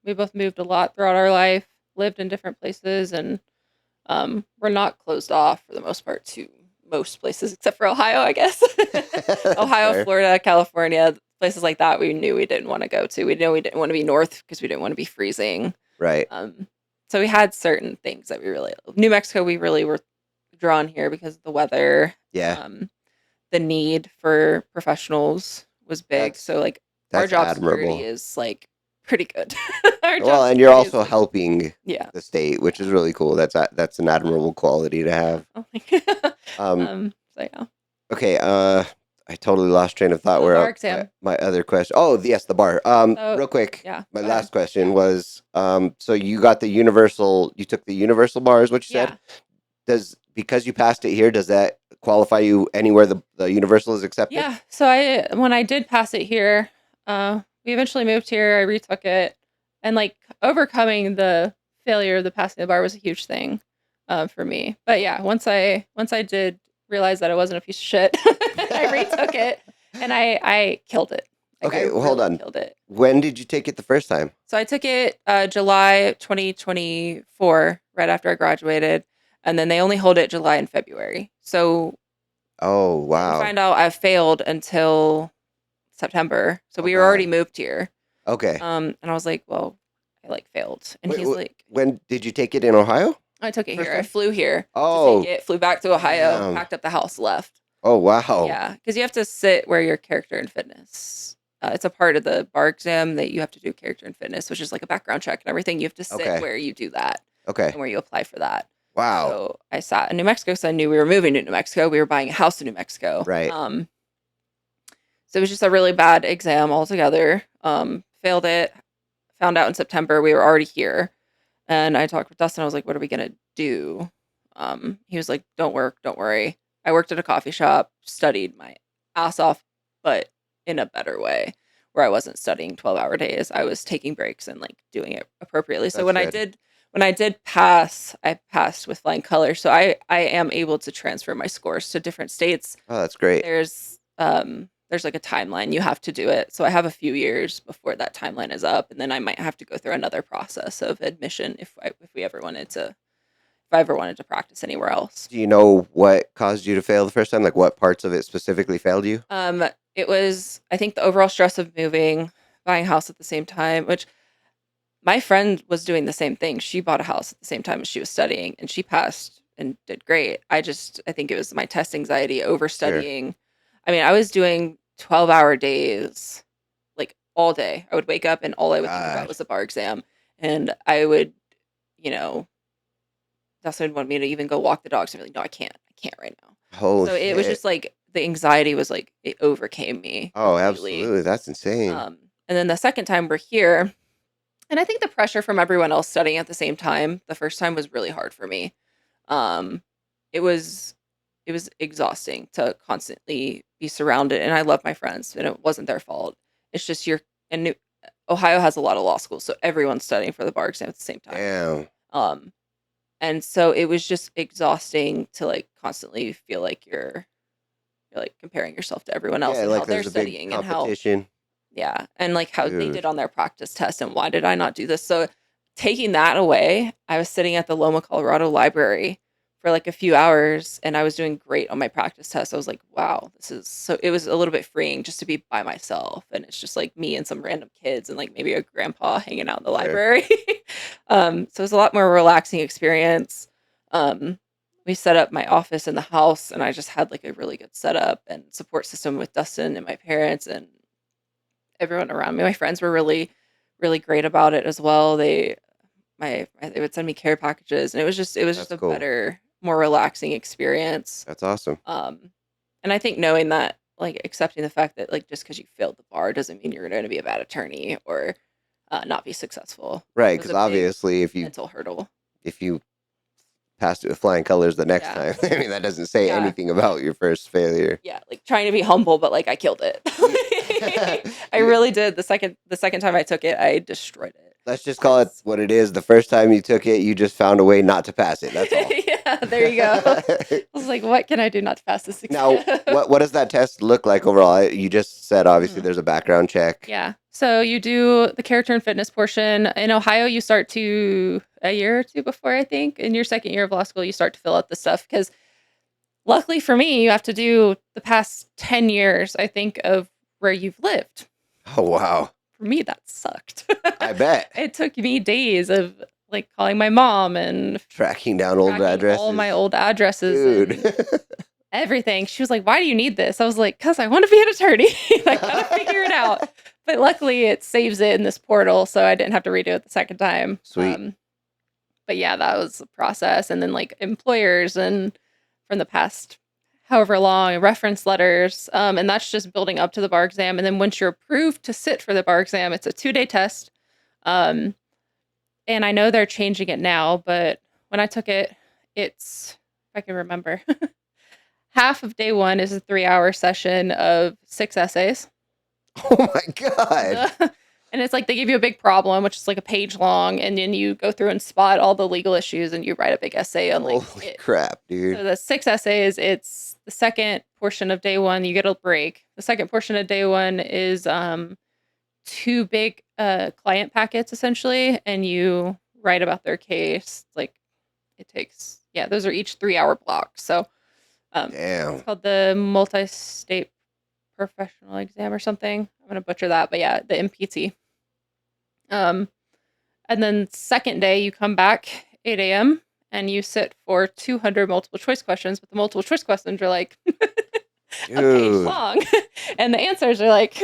We both moved a lot throughout our life, lived in different places, and we're not closed off for the most part to most places except for Ohio, I guess. Ohio, fair. Florida, California, places like that we knew we didn't want to go to. We knew we didn't want to be north because we didn't want to be freezing. Right. So we had certain things that we really New Mexico we really were drawn here because of the weather. Yeah. The need for professionals was big. So like our job security is like pretty good. And you're also helping the state, which is really cool. That's an admirable quality to have. So yeah. Okay, I totally lost train of thought. The bar exam. My other question. Oh, yes, the bar. Real quick. Yeah. My last question was, so you got you took the universal bar is what you said? Because you passed it here, does that qualify you anywhere the universal is accepted? Yeah. So when I did pass it here, we eventually moved here. I retook it, and like overcoming the failure of the passing the bar was a huge thing for me. But yeah, once I did realized that I wasn't a piece of shit. I retook it, and I killed it. Like, Okay, I well, hold really on. killed it. When did you take it the first time? So I took it July 2024, right after I graduated, and then they only hold it July and February. So Oh, didn't wow. find out I failed until September. So Oh, we were already God. moved here. Okay. And I was like, well, I like failed. And Wait, he's like, when did you take it in Ohio? I took it First here. I time? flew here to Oh, take it, flew back to Ohio, damn. packed up the house, left. Oh, wow. Yeah, because you have to sit where your character and fitness. It's a part of the bar exam that you have to do character and fitness, which is like a background check and everything. You have to sit Okay. where you do that Okay. and where you apply for that. Wow. So I sat in New Mexico because I knew we were moving to New Mexico. We were buying a house in New Mexico. Right. So it was just a really bad exam altogether. Failed it. Found out in September we were already here. And I talked with Dustin. I was like, what are we going to do? He was like, don't work. Don't worry. I worked at a coffee shop, studied my ass off, but in a better way where I wasn't studying 12-hour days. I was taking breaks and like doing it appropriately. So That's good. when I did pass, I passed with flying colors. So I am able to transfer my scores to different states. Oh, that's great. There's like a timeline you have to do it. So I have a few years before that timeline is up, and then I might have to go through another process of admission if I ever wanted to practice anywhere else. Do you know what caused you to fail the first time? Like what parts of it specifically failed you? It was, I think, the overall stress of moving, buying a house at the same time, which my friend was doing the same thing. She bought a house at the same time as she was studying, and she passed and did great. I think it was my test anxiety, over studying. Sure. I mean, I was doing 12-hour days, like all day. I would wake up and all I would think about was the bar exam. And I would, Dustin would want me to even go walk the dogs. I'm like, no, I can't right now. Oh, so it was just like, the anxiety was like, it overcame me. Oh, completely. Absolutely. That's insane. And then the second time we're here, and I think the pressure from everyone else studying at the same time, the first time was really hard for me. It was exhausting to constantly be surrounded, and I love my friends, and it wasn't their fault. It's just Ohio has a lot of law schools, so everyone's studying for the bar exam at the same time. Damn. And so it was just exhausting to like constantly feel like you're like comparing yourself to everyone else and like how they're there's a big studying competition. and like how they did on their practice test, and why did I not do this? So taking that away, I was sitting at the Loma, Colorado library for like a few hours, and I was doing great on my practice test. I was like, wow, it was a little bit freeing just to be by myself. And it's just like me and some random kids and like maybe a grandpa hanging out in the library. So it was a lot more relaxing experience. We set up my office in the house, and I just had like a really good setup and support system with Dustin and my parents and everyone around me. My friends were really, really great about it as well. They would send me care packages, and it was just a cool, better, more relaxing experience. That's awesome. And I think knowing that, like, accepting the fact that like just because you failed the bar doesn't mean you're going to be a bad attorney or not be successful. Right, because obviously if you mental hurdle. If you passed it with flying colors the next time, I mean that doesn't say anything about your first failure. Yeah, like trying to be humble, but like I killed it. I really did. The second time I took it, I destroyed it. Let's just call it what it is. The first time you took it, you just found a way not to pass it. That's all. Yeah, there you go. I was like, what can I do not to pass this exam? Now, what does that test look like overall? You just said obviously there's a background check. Yeah. So you do the character and fitness portion. In Ohio, you start to a year or two before, I think. In your second year of law school, you start to fill out the stuff because luckily for me, you have to do the past 10 years, I think, of where you've lived. Oh, wow. For me, that sucked. I bet. It took me days of like calling my mom and tracking down old addresses. All my old addresses. Dude. Everything. She was like, why do you need this? I was like, because I want to be an attorney. I gotta figure it out. But luckily it saves it in this portal, so I didn't have to redo it the second time. Sweet. But yeah, that was the process. And then like employers and from the past however long, reference letters. And that's just building up to the bar exam. And then once you're approved to sit for the bar exam, it's a 2-day test. And I know they're changing it now, but when I took it, it's, if I can remember, half of day one is a 3-hour session of 6 essays. Oh my God. And it's like they give you a big problem, which is like a page long, and then you go through and spot all the legal issues, and you write a big essay on like Holy it. crap, dude. So the 6 essays, it's the second portion of day one. You get a break. The second portion of day one is 2 big client packets essentially, and you write about their case. Like it takes those are each 3-hour blocks. So Damn. it's called the multi-state professional exam or something. I'm gonna butcher that, but yeah, the MPT. And then second day you come back 8 a.m. and you sit for 200 multiple choice questions, but the multiple choice questions are like a page long, and the answers are like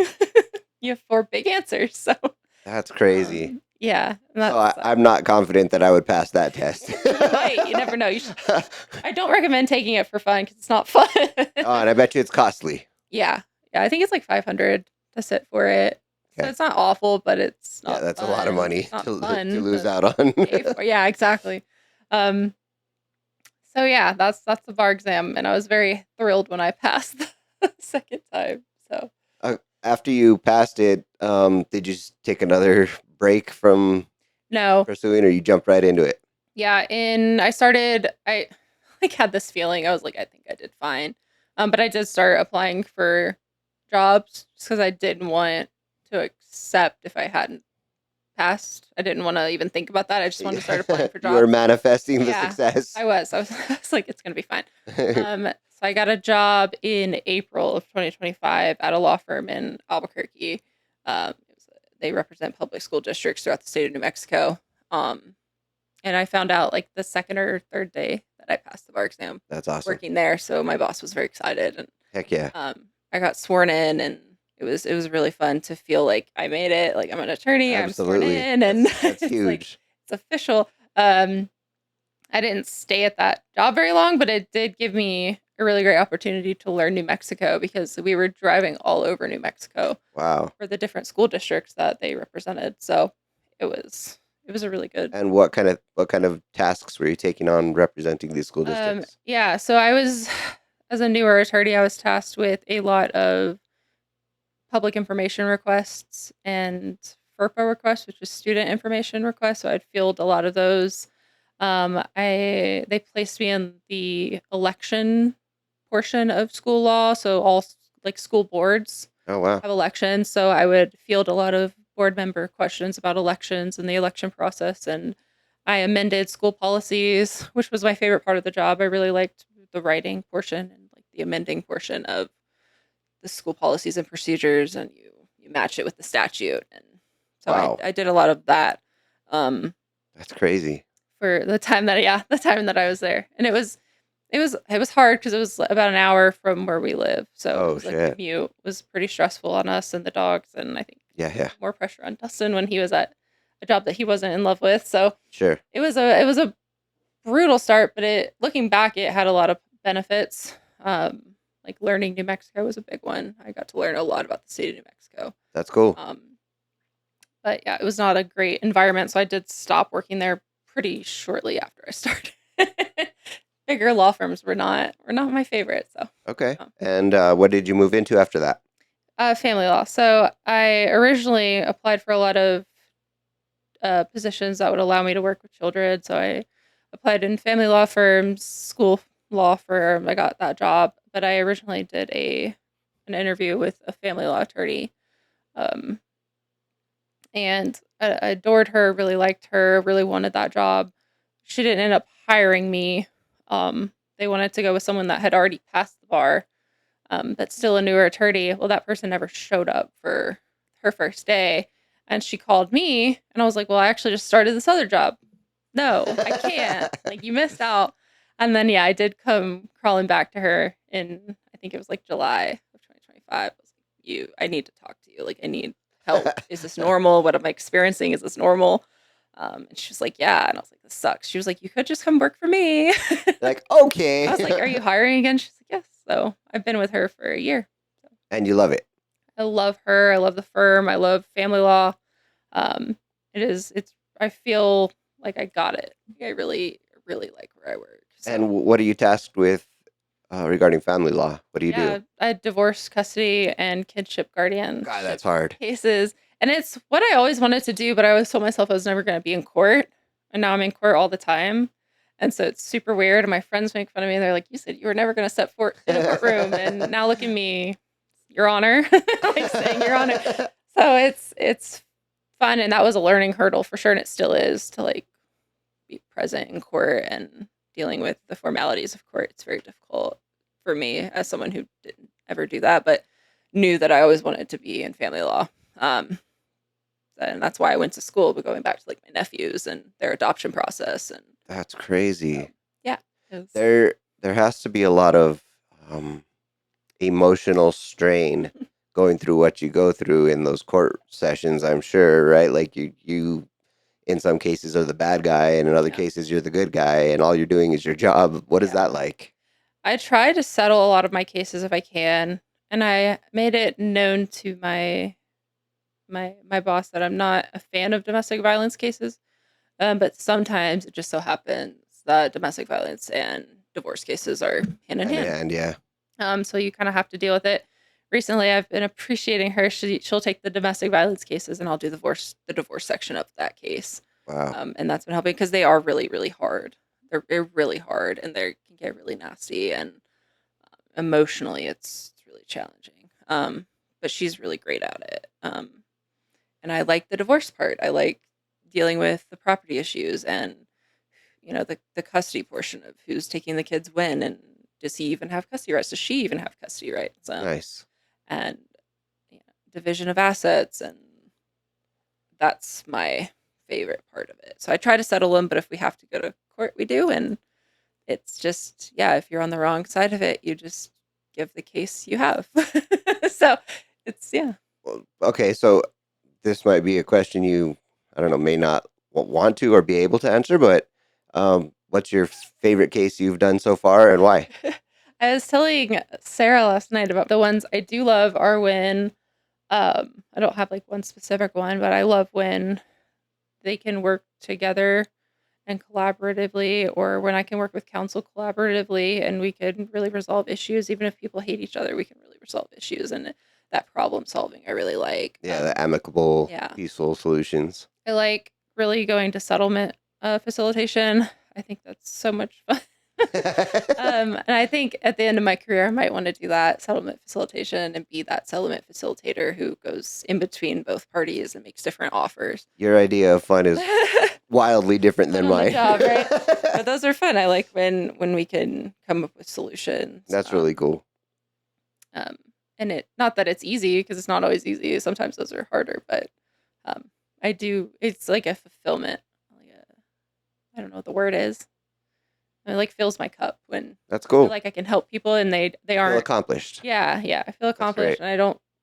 you have 4 big answers. So that's crazy. Yeah. So I'm not confident that I would pass that test. You might. You never know. You should, I don't recommend taking it for fun because it's not fun. Oh, and I bet you it's costly. Yeah. I think it's like $500 to sit for it. So it's not awful, but it's not. Yeah, that's fun. a lot of money to lose out on. Yeah, exactly. So yeah, that's the bar exam, and I was very thrilled when I passed the second time. So after you passed it, did you just take another break from pursuing, or you jumped right into it? Yeah, I like had this feeling. I was like, I think I did fine. But I did start applying for jobs just because I didn't want to accept if I hadn't passed. I didn't want to even think about that. I just wanted to start applying for jobs. You were manifesting the success. I was like, it's going to be fine. So I got a job in April of 2025 at a law firm in Albuquerque. They represent public school districts throughout the state of New Mexico. And I found out like the second or third day that I passed the bar exam. That's awesome. Working there, so my boss was very excited, and heck yeah. I got sworn in, and it was really fun to feel like I made it. Like I'm an attorney. Absolutely. I'm sworn in, and that's huge. Like, it's official. I didn't stay at that job very long, but it did give me a really great opportunity to learn New Mexico because we were driving all over New Mexico. Wow. For the different school districts that they represented. So it was a really good. And what kind of tasks were you taking on representing these school districts? Yeah, so I was, as a newer attorney, I was tasked with a lot of public information requests and FERPA requests, which is student information requests. So I'd field a lot of those. They placed me in the election portion of school law, so all like school boards have elections. So I would field a lot of board member questions about elections and the election process, and I amended school policies, which was my favorite part of the job. I really liked the writing portion and like the amending portion of the school policies and procedures, and you match it with the statute, and so I did a lot of that. That's crazy. For the time that I was there, and it was hard because it was about an hour from where we live, so the commute was pretty stressful on us and the dogs, and I think more pressure on Dustin when he was at a job that he wasn't in love with. So it was a brutal start, but looking back, it had a lot of benefits. Like learning New Mexico was a big one. I got to learn a lot about the state of New Mexico. That's cool. But yeah, it was not a great environment, so I did stop working there pretty shortly after I started. Bigger law firms were not my favorite. So okay. And what did you move into after that? Family law. So I originally applied for a lot of positions that would allow me to work with children. So I applied in family law firms, school law firm. I got that job, but I originally did an interview with a family law attorney, and I adored her, really liked her, really wanted that job. She didn't end up hiring me. They wanted to go with someone that had already passed the bar, but still a newer attorney. Well, that person never showed up for her first day, and she called me, and I was like, well, I actually just started this other job. No, I can't. Like, you missed out. And then, I did come crawling back to her in, I think it was like July of 2025. I was like, I need to talk to you. Like, I need help. Is this normal? What am I experiencing? Is this normal? And she was like, yeah. And I was like, this sucks. She was like, you could just come work for me. Like, okay. I was like, are you hiring again? She's like, yes. So I've been with her for a year. So. And you love it. I love her. I love the firm. I love family law. I feel like I got it. I really, really like where I work. So. And what are you tasked with regarding family law? What do you do? I had divorce, custody, and kinship guardian. God, that's hard. Cases. And it's what I always wanted to do, but I always told myself I was never going to be in court. And now I'm in court all the time. And so it's super weird. And my friends make fun of me. They're like, you said you were never going to step foot in a courtroom. And now look at me, Your Honor, like saying Your Honor. So it's fun. And that was a learning hurdle for sure. And it still is to like be present in court and dealing with the formalities of court. It's very difficult for me as someone who didn't ever do that, but knew that I always wanted to be in family law. And that's why I went to school, but going back to like my nephews and their adoption process. And That's crazy. so, yeah. It was, There has to be a lot of emotional strain going through what you go through in those court sessions, I'm sure, right? Like you in some cases are the bad guy, and in other Yeah. cases you're the good guy, and all you're doing is your job. What is Yeah. that like? I try to settle a lot of my cases if I can. And I made it known to my boss that I'm not a fan of domestic violence cases. But sometimes it just so happens that domestic violence and divorce cases are hand in hand. And yeah. So you kind of have to deal with it. Recently, I've been appreciating her. She'll take the domestic violence cases, and I'll do the divorce section of that case. Wow. And that's been helping because they are really, really hard. They're really hard, and they can get really nasty, and emotionally, it's really challenging. But she's really great at it. And I like the divorce part. I like dealing with the property issues and the custody portion of who's taking the kids when, and does he even have custody rights? Does she even have custody rights? Nice. And division of assets, and that's my favorite part of it. So I try to settle them, but if we have to go to court, we do. And it's just, if you're on the wrong side of it, you just give the case you have. So it's, Well, okay, so this might be a question you, I don't know, may not want to or be able to answer, but what's your favorite case you've done so far, and why? I was telling Sarah last night about the ones I do love are when, I don't have like one specific one, but I love when they can work together and collaboratively, or when I can work with counsel collaboratively and we can really resolve issues. Even if people hate each other, we can really resolve issues, and that problem solving I really like. Yeah, the amicable, Yeah. peaceful solutions. I like really going to settlement facilitation. I think that's so much fun. And I think at the end of my career, I might want to do that settlement facilitation and be that settlement facilitator who goes in between both parties and makes different offers. Your idea of fun is wildly different than On the mine. job, right? But those are fun. I like when we can come up with solutions. That's really cool. And it, not that it's easy, because it's not always easy. Sometimes those are harder, but I do. It's like a fulfillment. I don't know what the word is. It like fills my cup when That's I cool. feel like I can help people and they Feel aren't accomplished. Yeah, I feel accomplished, great. and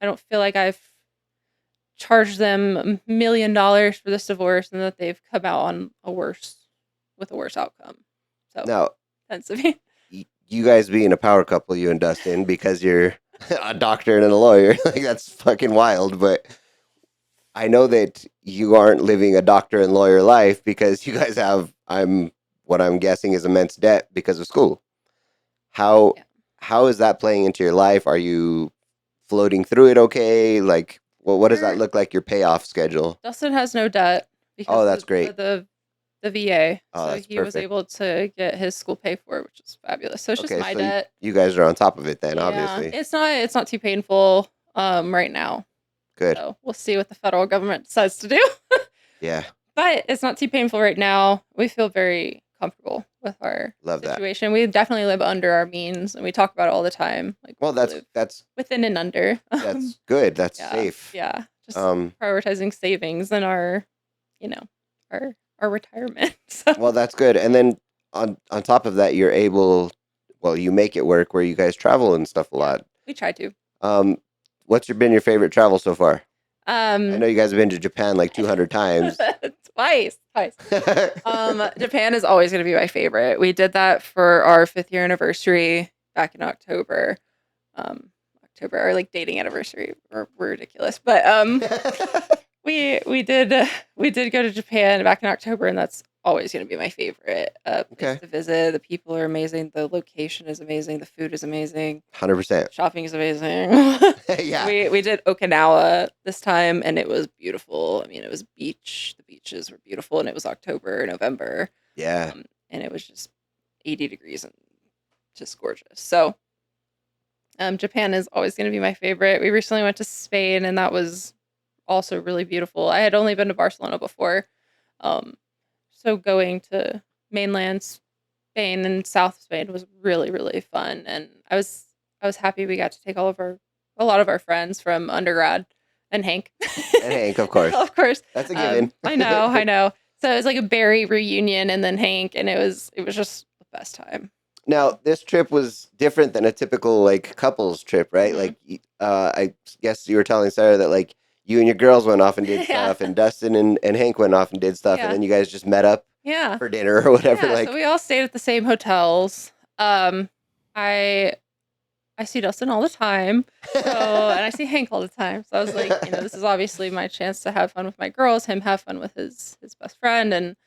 I don't feel like I've charged them $1 million for this divorce and that they've come out with a worse outcome. So Now, tends to be. you guys being a power couple, you and Dustin, because you're a doctor and a lawyer, like that's fucking wild. But I know that you aren't living a doctor and lawyer life because you guys have, what I'm guessing is immense debt because of school. How is that playing into your life? Are you floating through it okay? Like, what does that look like, your payoff schedule? Dustin has no debt because Oh, that's of great. the VA. Oh, So that's he was perfect. able to get his school paid for, which is fabulous. So it's just my so debt. you guys are on top of it then, Yeah, obviously. it's not too painful right now. Good. So we'll see what the federal government decides to do. Yeah. But it's not too painful right now. We feel very comfortable with our Love that. situation. We definitely live under our means, and we talk about it all the time. Like, Well, we live that's within and under. that's good. That's safe. Yeah. Just Um, prioritizing savings and our retirement. So. Well, that's good. And then on top of that, you make it work where you guys travel and stuff a lot. We try to. What's been your favorite travel so far? I I know you guys have been to Japan like 200 times. Twice. Japan is always going to be my favorite. We did that for our 5th year anniversary back in October. Our like dating anniversary. We're ridiculous, but we did go to Japan back in October, and that's always going to be my favorite place Okay. to visit. The people are amazing. The location is amazing. The food is amazing. 100%. Shopping is amazing. Yeah. We did Okinawa this time, and it was beautiful. I mean, it was beach. The beaches were beautiful, and it was October, November, Yeah. and it was just 80 degrees and just gorgeous. So, Japan is always going to be my favorite. We recently went to Spain, and that was also really beautiful. I had only been to Barcelona before, um, so going to mainland Spain and South Spain was really really fun, and I was happy we got to take a lot of our friends from undergrad and Hank. And Hank, of course. Of course. That's a given. I know, I know. So it was like a Barry reunion and then Hank, and it was just the best time. Now, this trip was different than a typical like couples trip, right? Mhm. Like, I guess you were telling Sarah that like you and your girls went off and did Yeah. stuff, and Dustin and Hank went off and did stuff, and Yeah. then you guys just met up Yeah. for dinner or whatever. Yeah, Like, so we all stayed at the same hotels. I I see Dustin all the time. So, and I see Hank all the time. So I was like, this is obviously my chance to have fun with my girls, him have fun with his best friend, and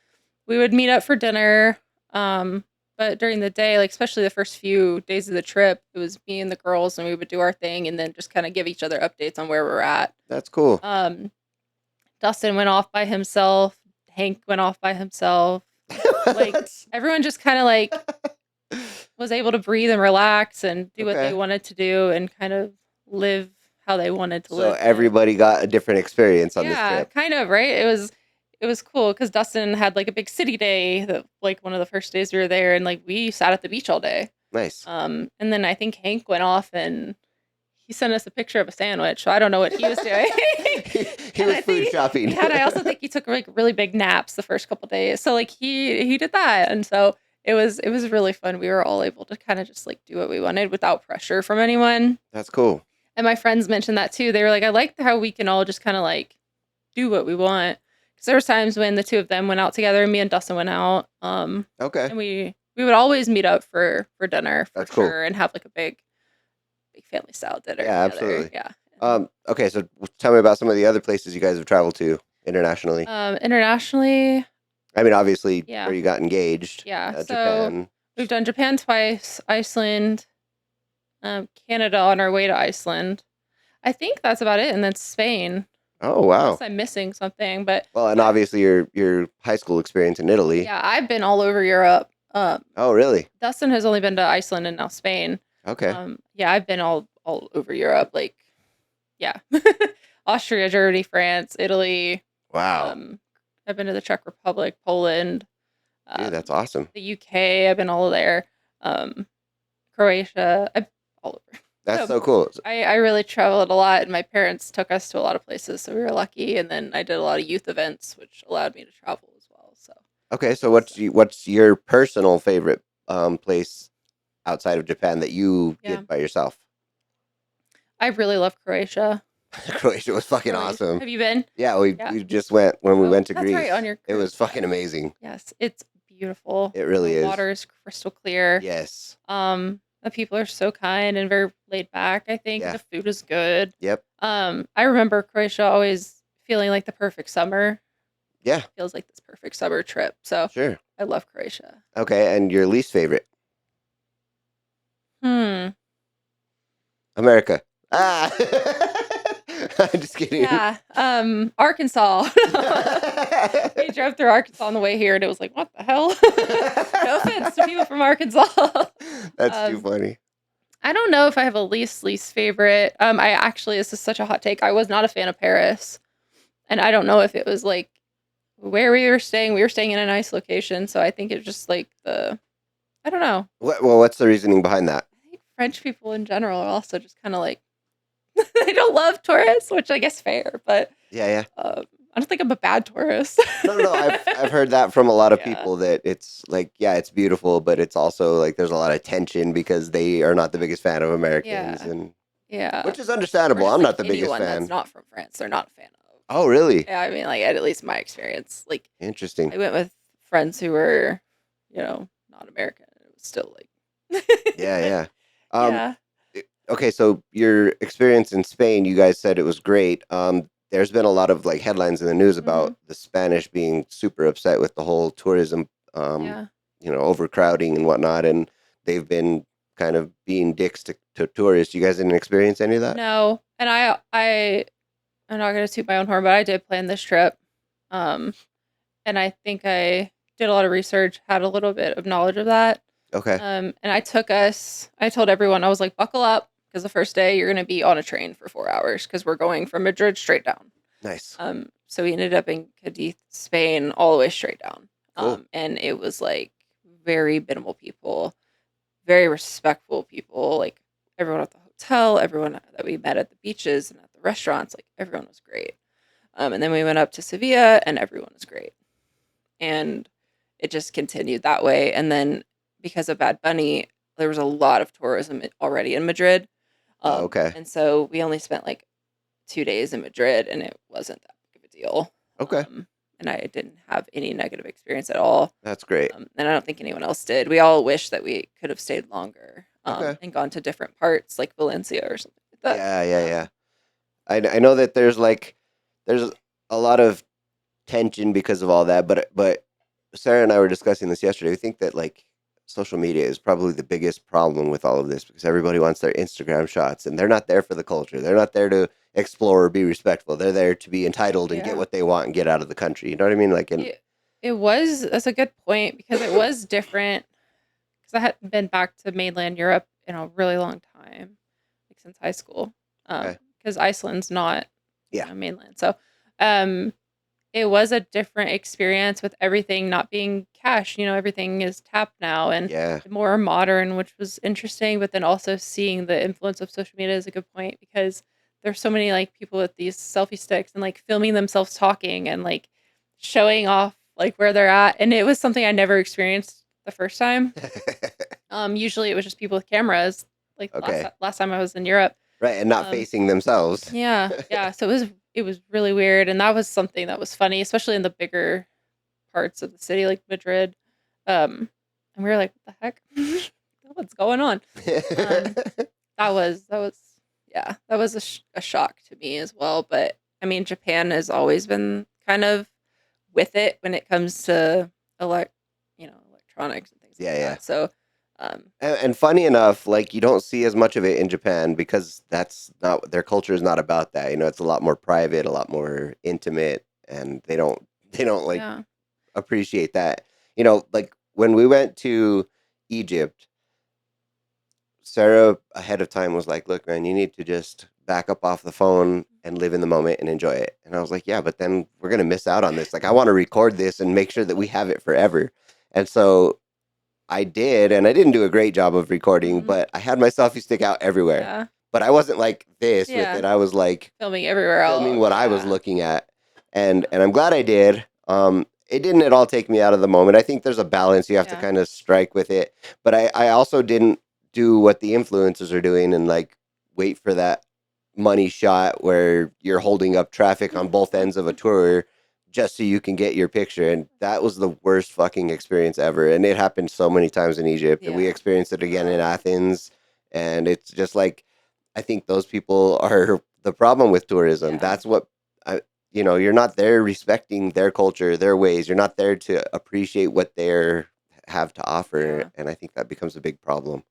we would meet up for dinner. But during the day, like especially the first few days of the trip, it was me and the girls, and we would do our thing, and then just kind of give each other updates on where we're at. that's cool. Dustin went off by himself. Hank went off by himself. Like everyone just kind of like was able to breathe and relax and do what Okay. they wanted to do and kind of live how they wanted to So live. everybody got a different experience on this Yeah, trip. kind of, right? It was cool because Dustin had like a big city day that like one of the first days we were there, and like we sat at the beach all day. Nice. And then I think Hank went off and he sent us a picture of a sandwich. So I don't know what he was doing. He was food shopping. Yeah, and I also think he took like really big naps the first couple days. So like he did that, and so it was really fun. We were all able to kind of just like do what we wanted without pressure from anyone. That's cool. And my friends mentioned that too. They were like, I like how we can all just kind of like do what we want. Because there was times when the two of them went out together, and me and Dustin went out. Okay. And we would always meet up for dinner for That's cool. sure, and have like a big family style dinner. Yeah, together. absolutely. Yeah. Okay, so tell me about some of the other places you guys have traveled to internationally. Internationally, I mean, obviously, Yeah. where you got engaged. Yeah, so Japan. we've done Japan twice, Iceland, Canada on our way to Iceland. I think that's about it, and then Spain. Oh, wow. Unless I'm missing something, but Well, and obviously your high school experience in Italy. yeah, I've been all over Europe. Oh, really? Dustin has only been to Iceland and now Spain. Okay. Yeah, I've been all over Europe. Like, yeah, Austria, Germany, France, Italy. Wow. I've been to the Czech Republic, Poland. Dude, that's awesome. The UK. I've been all there. Croatia. I've all over. That's so cool. I really traveled a lot, and my parents took us to a lot of places, so we were lucky. And then I did a lot of youth events, which allowed me to travel as well. So Okay, so what's your personal favorite place outside of Japan that you Yeah. did by yourself? I really love Croatia. Croatia was fucking Croatia. awesome. Have you been? Yeah, we Yeah. just went when we Oh, went to that's Greece. right, on your It was cruise. fucking amazing. Yes, it's beautiful. It really The is. water is crystal clear. Yes. The people are so kind and very laid back. I think Yeah. the food is good. Yep. I remember Croatia always feeling like the perfect summer. Yeah, Feels like this perfect summer trip. So sure. I love Croatia. Okay, and your least favorite? America. Ah. I'm just kidding. Yeah. Arkansas. We drove through Arkansas on the way here, and it was like, what the hell? No offense to people from Arkansas. That's too funny. I don't know if I have a least favorite. This is such a hot take. I was not a fan of Paris, and I don't know if it was like where we were staying. We were staying in a nice location, so I think it's just like I don't know. What's the reasoning behind that? I think French people in general are also just kind of like they don't love tourists, which I guess fair, but Yeah. I don't think I'm a bad tourist. No. I've heard that from a lot of Yeah. people that it's like, yeah, it's beautiful, but it's also like there's a lot of tension because they are not the biggest fan of Americans, Yeah. and Yeah. which is Or understandable. just, I'm like, not the biggest anyone fan. that's not from France, they're not a fan of. Oh, really? Yeah, I mean, like at least my experience, like Interesting. I went with friends who were, not American. It was still like, Yeah. yeah. Okay, so your experience in Spain, you guys said it was great. there's been a lot of like headlines in the news about Mhm. the Spanish being super upset with the whole tourism, Yeah. overcrowding and whatnot, and they've been kind of being dicks to tourists. You guys didn't experience any of that? No, and I'm not gonna toot my own horn, but I did plan this trip, um, and I think I did a lot of research, had a little bit of knowledge of that, Okay, and I told everyone, I was like, "Buckle up, because the first day you're gonna be on a train for 4 hours, because we're going from Madrid straight down." nice, So we ended up in Cadiz, Spain, all the way straight down, cool. and it was, like, very minimal people, very respectful people, like, everyone at the hotel, everyone that we met at the beaches and at the restaurants, like, everyone was great. And then we went up to Sevilla, and everyone was great. And it just continued that way. And then because of Bad Bunny, there was a lot of tourism already in Madrid. Okay, And so we only spent like 2 days in Madrid, and it wasn't that big of a deal. okay, And I didn't have any negative experience at all. that's great. And I don't think anyone else did. We all wish that we could have stayed longer, Okay, and gone to different parts, like Valencia or something like that. yeah, yeah, yeah. I know that there's a lot of tension because of all that, but Sarah and I were discussing this yesterday. We think that like social media is probably the biggest problem with all of this because everybody wants their Instagram shots and they're not there for the culture. They're not there to explore or be respectful. They're there to be entitled and get Yeah. what they want and get out of the country. You know what I mean? Like, and It was that's a good point, because it was different, because I hadn't been back to mainland Europe in a really long time, like since high school. okay, Because Iceland's not, yeah, mainland. So, um, it was a different experience with everything not being cash. Everything is tapped now and yeah, more modern, which was interesting. But then also seeing the influence of social media is a good point, because there's so many like people with these selfie sticks and like filming themselves talking and like showing off like where they're at. And it was something I never experienced the first time. Usually it was just people with cameras. Like okay, last time I was in Europe. right, and not Um, facing themselves. yeah, yeah. So it was really weird, and that was something that was funny, especially in the bigger parts of the city, like Madrid. And we were like, "What the heck? What's going on?" Um, that was yeah, that was a shock to me as well. But I mean, Japan has always been kind of with it when it comes to electronics and things like Yeah, yeah. that. So, um, And funny enough, like you don't see as much of it in Japan because that's not their culture is not about that. It's a lot more private, a lot more intimate, and they don't like yeah, appreciate that. Like when we went to Egypt, Sarah ahead of time was like, "Look, man, you need to just back up off the phone and live in the moment and enjoy it." And I was like, "Yeah, but then we're gonna miss out on this. Like, I want to record this and make sure that we have it forever." And so I did, and I didn't do a great job of recording, mhm, but I had my selfie stick out everywhere. yeah, But I wasn't like this with yeah. it. I was like Filming everywhere filming else. what I was Yeah. looking at, and I'm glad I did. It didn't at all take me out of the moment. I think there's a balance you have to Yeah. kind of strike with it, but I also didn't do what the influencers are doing and like wait for that money shot where you're holding up traffic on both ends of a tour just so you can get your picture. And that was the worst fucking experience ever. And it happened so many times in Egypt, and we Yeah. experienced it again in Athens. And it's just like, I think those people are the problem with tourism. Yeah. That's what you're not there respecting their culture, their ways. You're not there to appreciate what they have to offer, Yeah. and I think that becomes a big problem.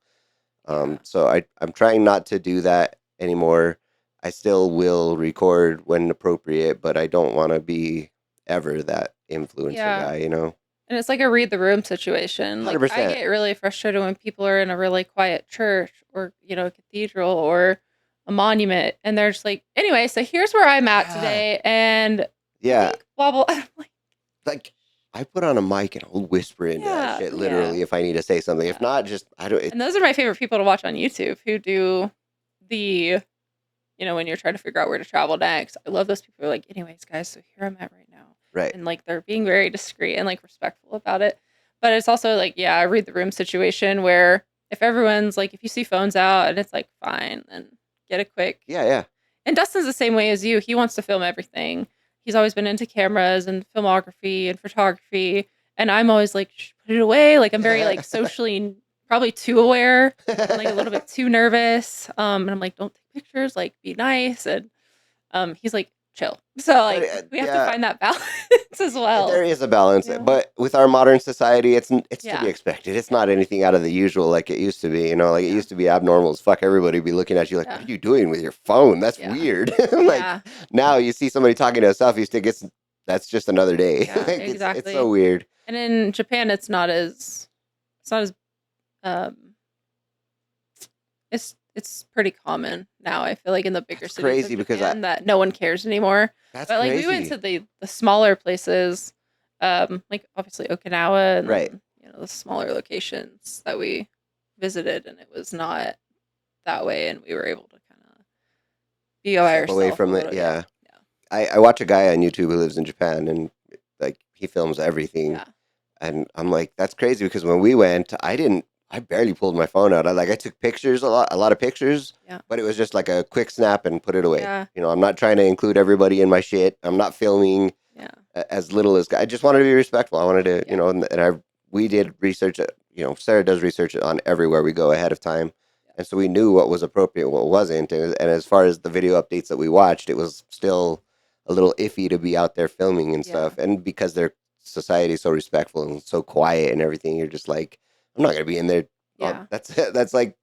Yeah. So I'm trying not to do that anymore. I still will record when appropriate, but I don't want to be ever that influencer Yeah. guy. And it's like a read the room situation. Like, I 100%. get really frustrated when people are in a really quiet church or, a cathedral or a monument, and they're just like, anyway, so here's where I'm at Yeah. today. And I Yeah. think blah blah. I'm like, Like I put on a mic and I'll whisper into that yeah, shit yeah, literally if I need to say something. If yeah. not, just I don't. And those are my favorite people to watch on YouTube, who do the, when you're trying to figure out where to travel next. I love those people who are like, anyways, guys, so here I'm at right now. Right. And like they're being very discreet and like respectful about it. But it's also like, yeah, I read the room situation where if everyone's like, if you see phones out and it's like, fine, then get a quick. Yeah, yeah. And Dustin's the same way as you. He wants to film everything. He's always been into cameras and filmography and photography. And I'm always like, "Shh, put it away." Like I'm very like socially probably too aware and like a little bit too nervous. And I'm like, don't take pictures, like be nice. And he's like, chill. So like we have to yeah, find that balance as well. there is a balance, Yeah. but with our modern society, it's to Yeah. be expected. It's not anything out of the usual like it used to be. You know, like it Yeah. used to be abnormal as fuck. Everybody would be looking at you like, Yeah. "What are you doing with your phone? That's Yeah. weird." Like Yeah. now, you see somebody talking to a selfie stick. That's just another day. Yeah, Like it's exactly. so weird. And in Japan, it's not as um it's pretty common now. I feel like in the bigger That's cities crazy of because Japan that no one cares anymore. that's But like we went crazy. to the smaller places, like obviously Okinawa and Right. then the smaller locations that we visited, and it was not that way, and we were able to kind of be by Step away ourselves a from it. little. Yeah, Yeah. I watch a guy on YouTube who lives in Japan and like he films everything. yeah, And I'm like, that's crazy because when we went, I barely pulled my phone out. I took pictures, a lot of pictures, yeah, but it was just like a quick snap and put it away. yeah, You know, I'm not trying to include everybody in my shit. I'm not filming yeah, as little as, I just wanted to be respectful. I wanted to, yeah, we did research, Sarah does research on everywhere we go ahead of time. yeah, And so we knew what was appropriate, what wasn't. And as far as the video updates that we watched, it was still a little iffy to be out there filming and yeah, stuff. And because their society is so respectful and so quiet and everything, you're just like, I'm not gonna be in there. yeah. That's like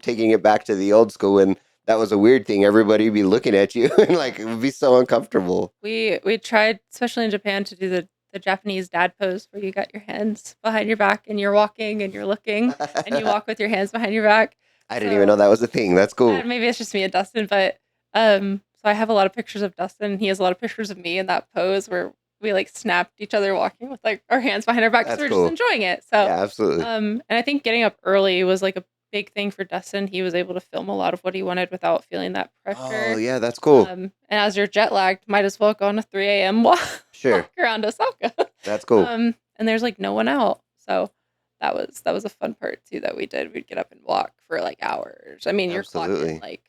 taking it back to the old school when that was a weird thing. Everybody would be looking at you and like it would be so uncomfortable. We tried, especially in Japan, to do the Japanese dad pose where you got your hands behind your back and you're walking and you're looking and you walk with your hands behind your back. I didn't even know So that was a thing. That's cool. maybe it's just me and Dustin, but so I have a lot of pictures of Dustin. And he has a lot of pictures of me in that pose where we like snapped each other walking with like our hands behind our back because That's we are cool. just enjoying it. So Yeah, absolutely. and I think getting up early was like a big thing for Dustin. He was able to film a lot of what he wanted without feeling that pressure. Oh yeah, that's cool. And as you're jet lagged, might as well go on a 3 a.m. walk, Sure, walk around Osaka. that's cool. And there's like no one out, so that was a fun part too that we did. We'd get up and walk for like hours. I mean, you're Absolutely. clocking like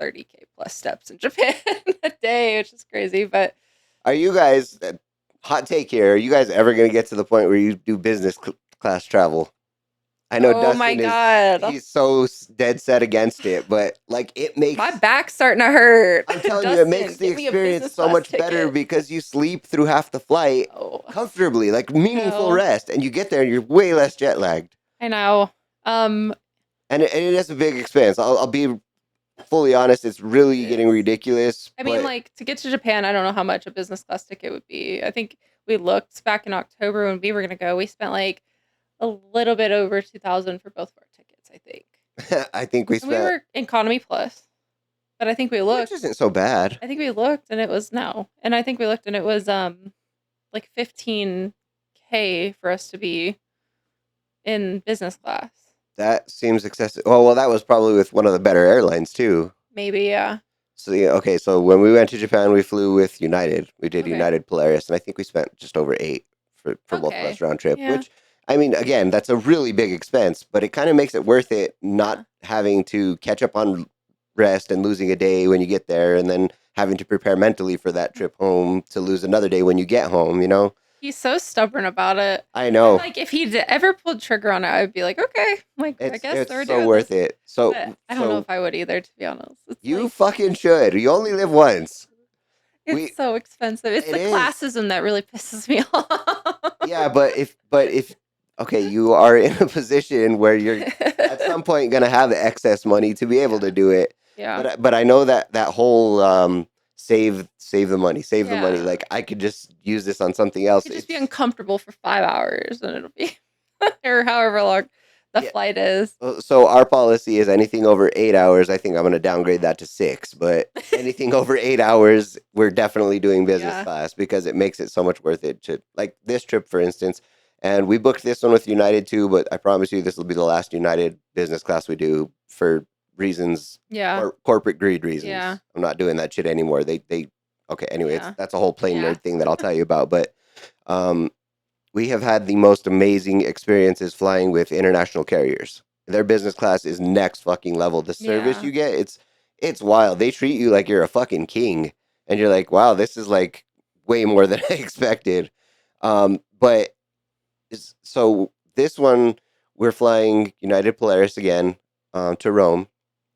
30K plus steps in Japan a day, which is crazy. But Are you guys, hot take here, are you guys ever going to get to the point where you do business class travel? I know oh my Dustin god, he's so dead set against it, but like it makes, my back's starting to hurt. I'm telling you, it Dustin, makes the get me a experience business so class much better ticket. because you sleep through half the flight Oh, comfortably, like meaningful know. rest, and you get there and you're way less jet lagged. I know. And it is a big expense. I'll be fully honest, it's really It getting is. ridiculous. I mean, but like to get to Japan, I don't know how much a business class ticket would be. I think we looked back in October when we were gonna go. We spent like a little bit over 2,000 for both of our tickets, I think. I think we And we spent, were economy plus, but I think we which looked. isn't so bad. I think we looked, and it was no. And I think we looked, and it was like 15K for us to be in business class. That seems excessive. Oh, well, that was probably with one of the better airlines too. Maybe, yeah. So yeah, okay, so when we went to Japan, we flew with United. We did Okay. United Polaris, and I think we spent just over 8 for both of Okay. us round trip. Yeah. Which, I mean, again, that's a really big expense, but it kind of makes it worth it not having to catch up on rest and losing a day when you get there, and then having to prepare mentally for that trip home to lose another day when you get home. You know, He's so stubborn about it. I know. Like if he ever pulled trigger on it, I'd be like, okay, like I guess It's we're so doing worth this. it. So But I don't know if I would either, to be honest. It's you like, fucking should. You only live once. it's so expensive. It's It the is. classism that really pisses me off. Yeah, but if okay, you are in a position where you're at some point gonna have the excess money to be able to do it. Yeah. But I know that whole save the money, save the money. Yeah. Like I could just use this on something else. You could just be uncomfortable for 5 hours and it'll be or however long the Yeah. flight is. So our policy is anything over 8 hours. I think I'm gonna downgrade that to 6. But anything over 8 hours, we're definitely doing business Yeah. class because it makes it so much worth it. To like this trip, for instance. And we booked this one with United too, but I promise you this will be the last United business class we do for reasons Yeah. or corporate greed reasons. Yeah. I'm not doing that shit anymore. They okay, anyway, Yeah. that's a whole plane Yeah. nerd thing that I'll tell you about. But we have had the most amazing experiences flying with international carriers. Their business class is next fucking level. The service Yeah. you get, it's wild. They treat you like you're a fucking king. And you're like, wow, this is like way more than I expected. But so this one, we're flying United Polaris again to Rome.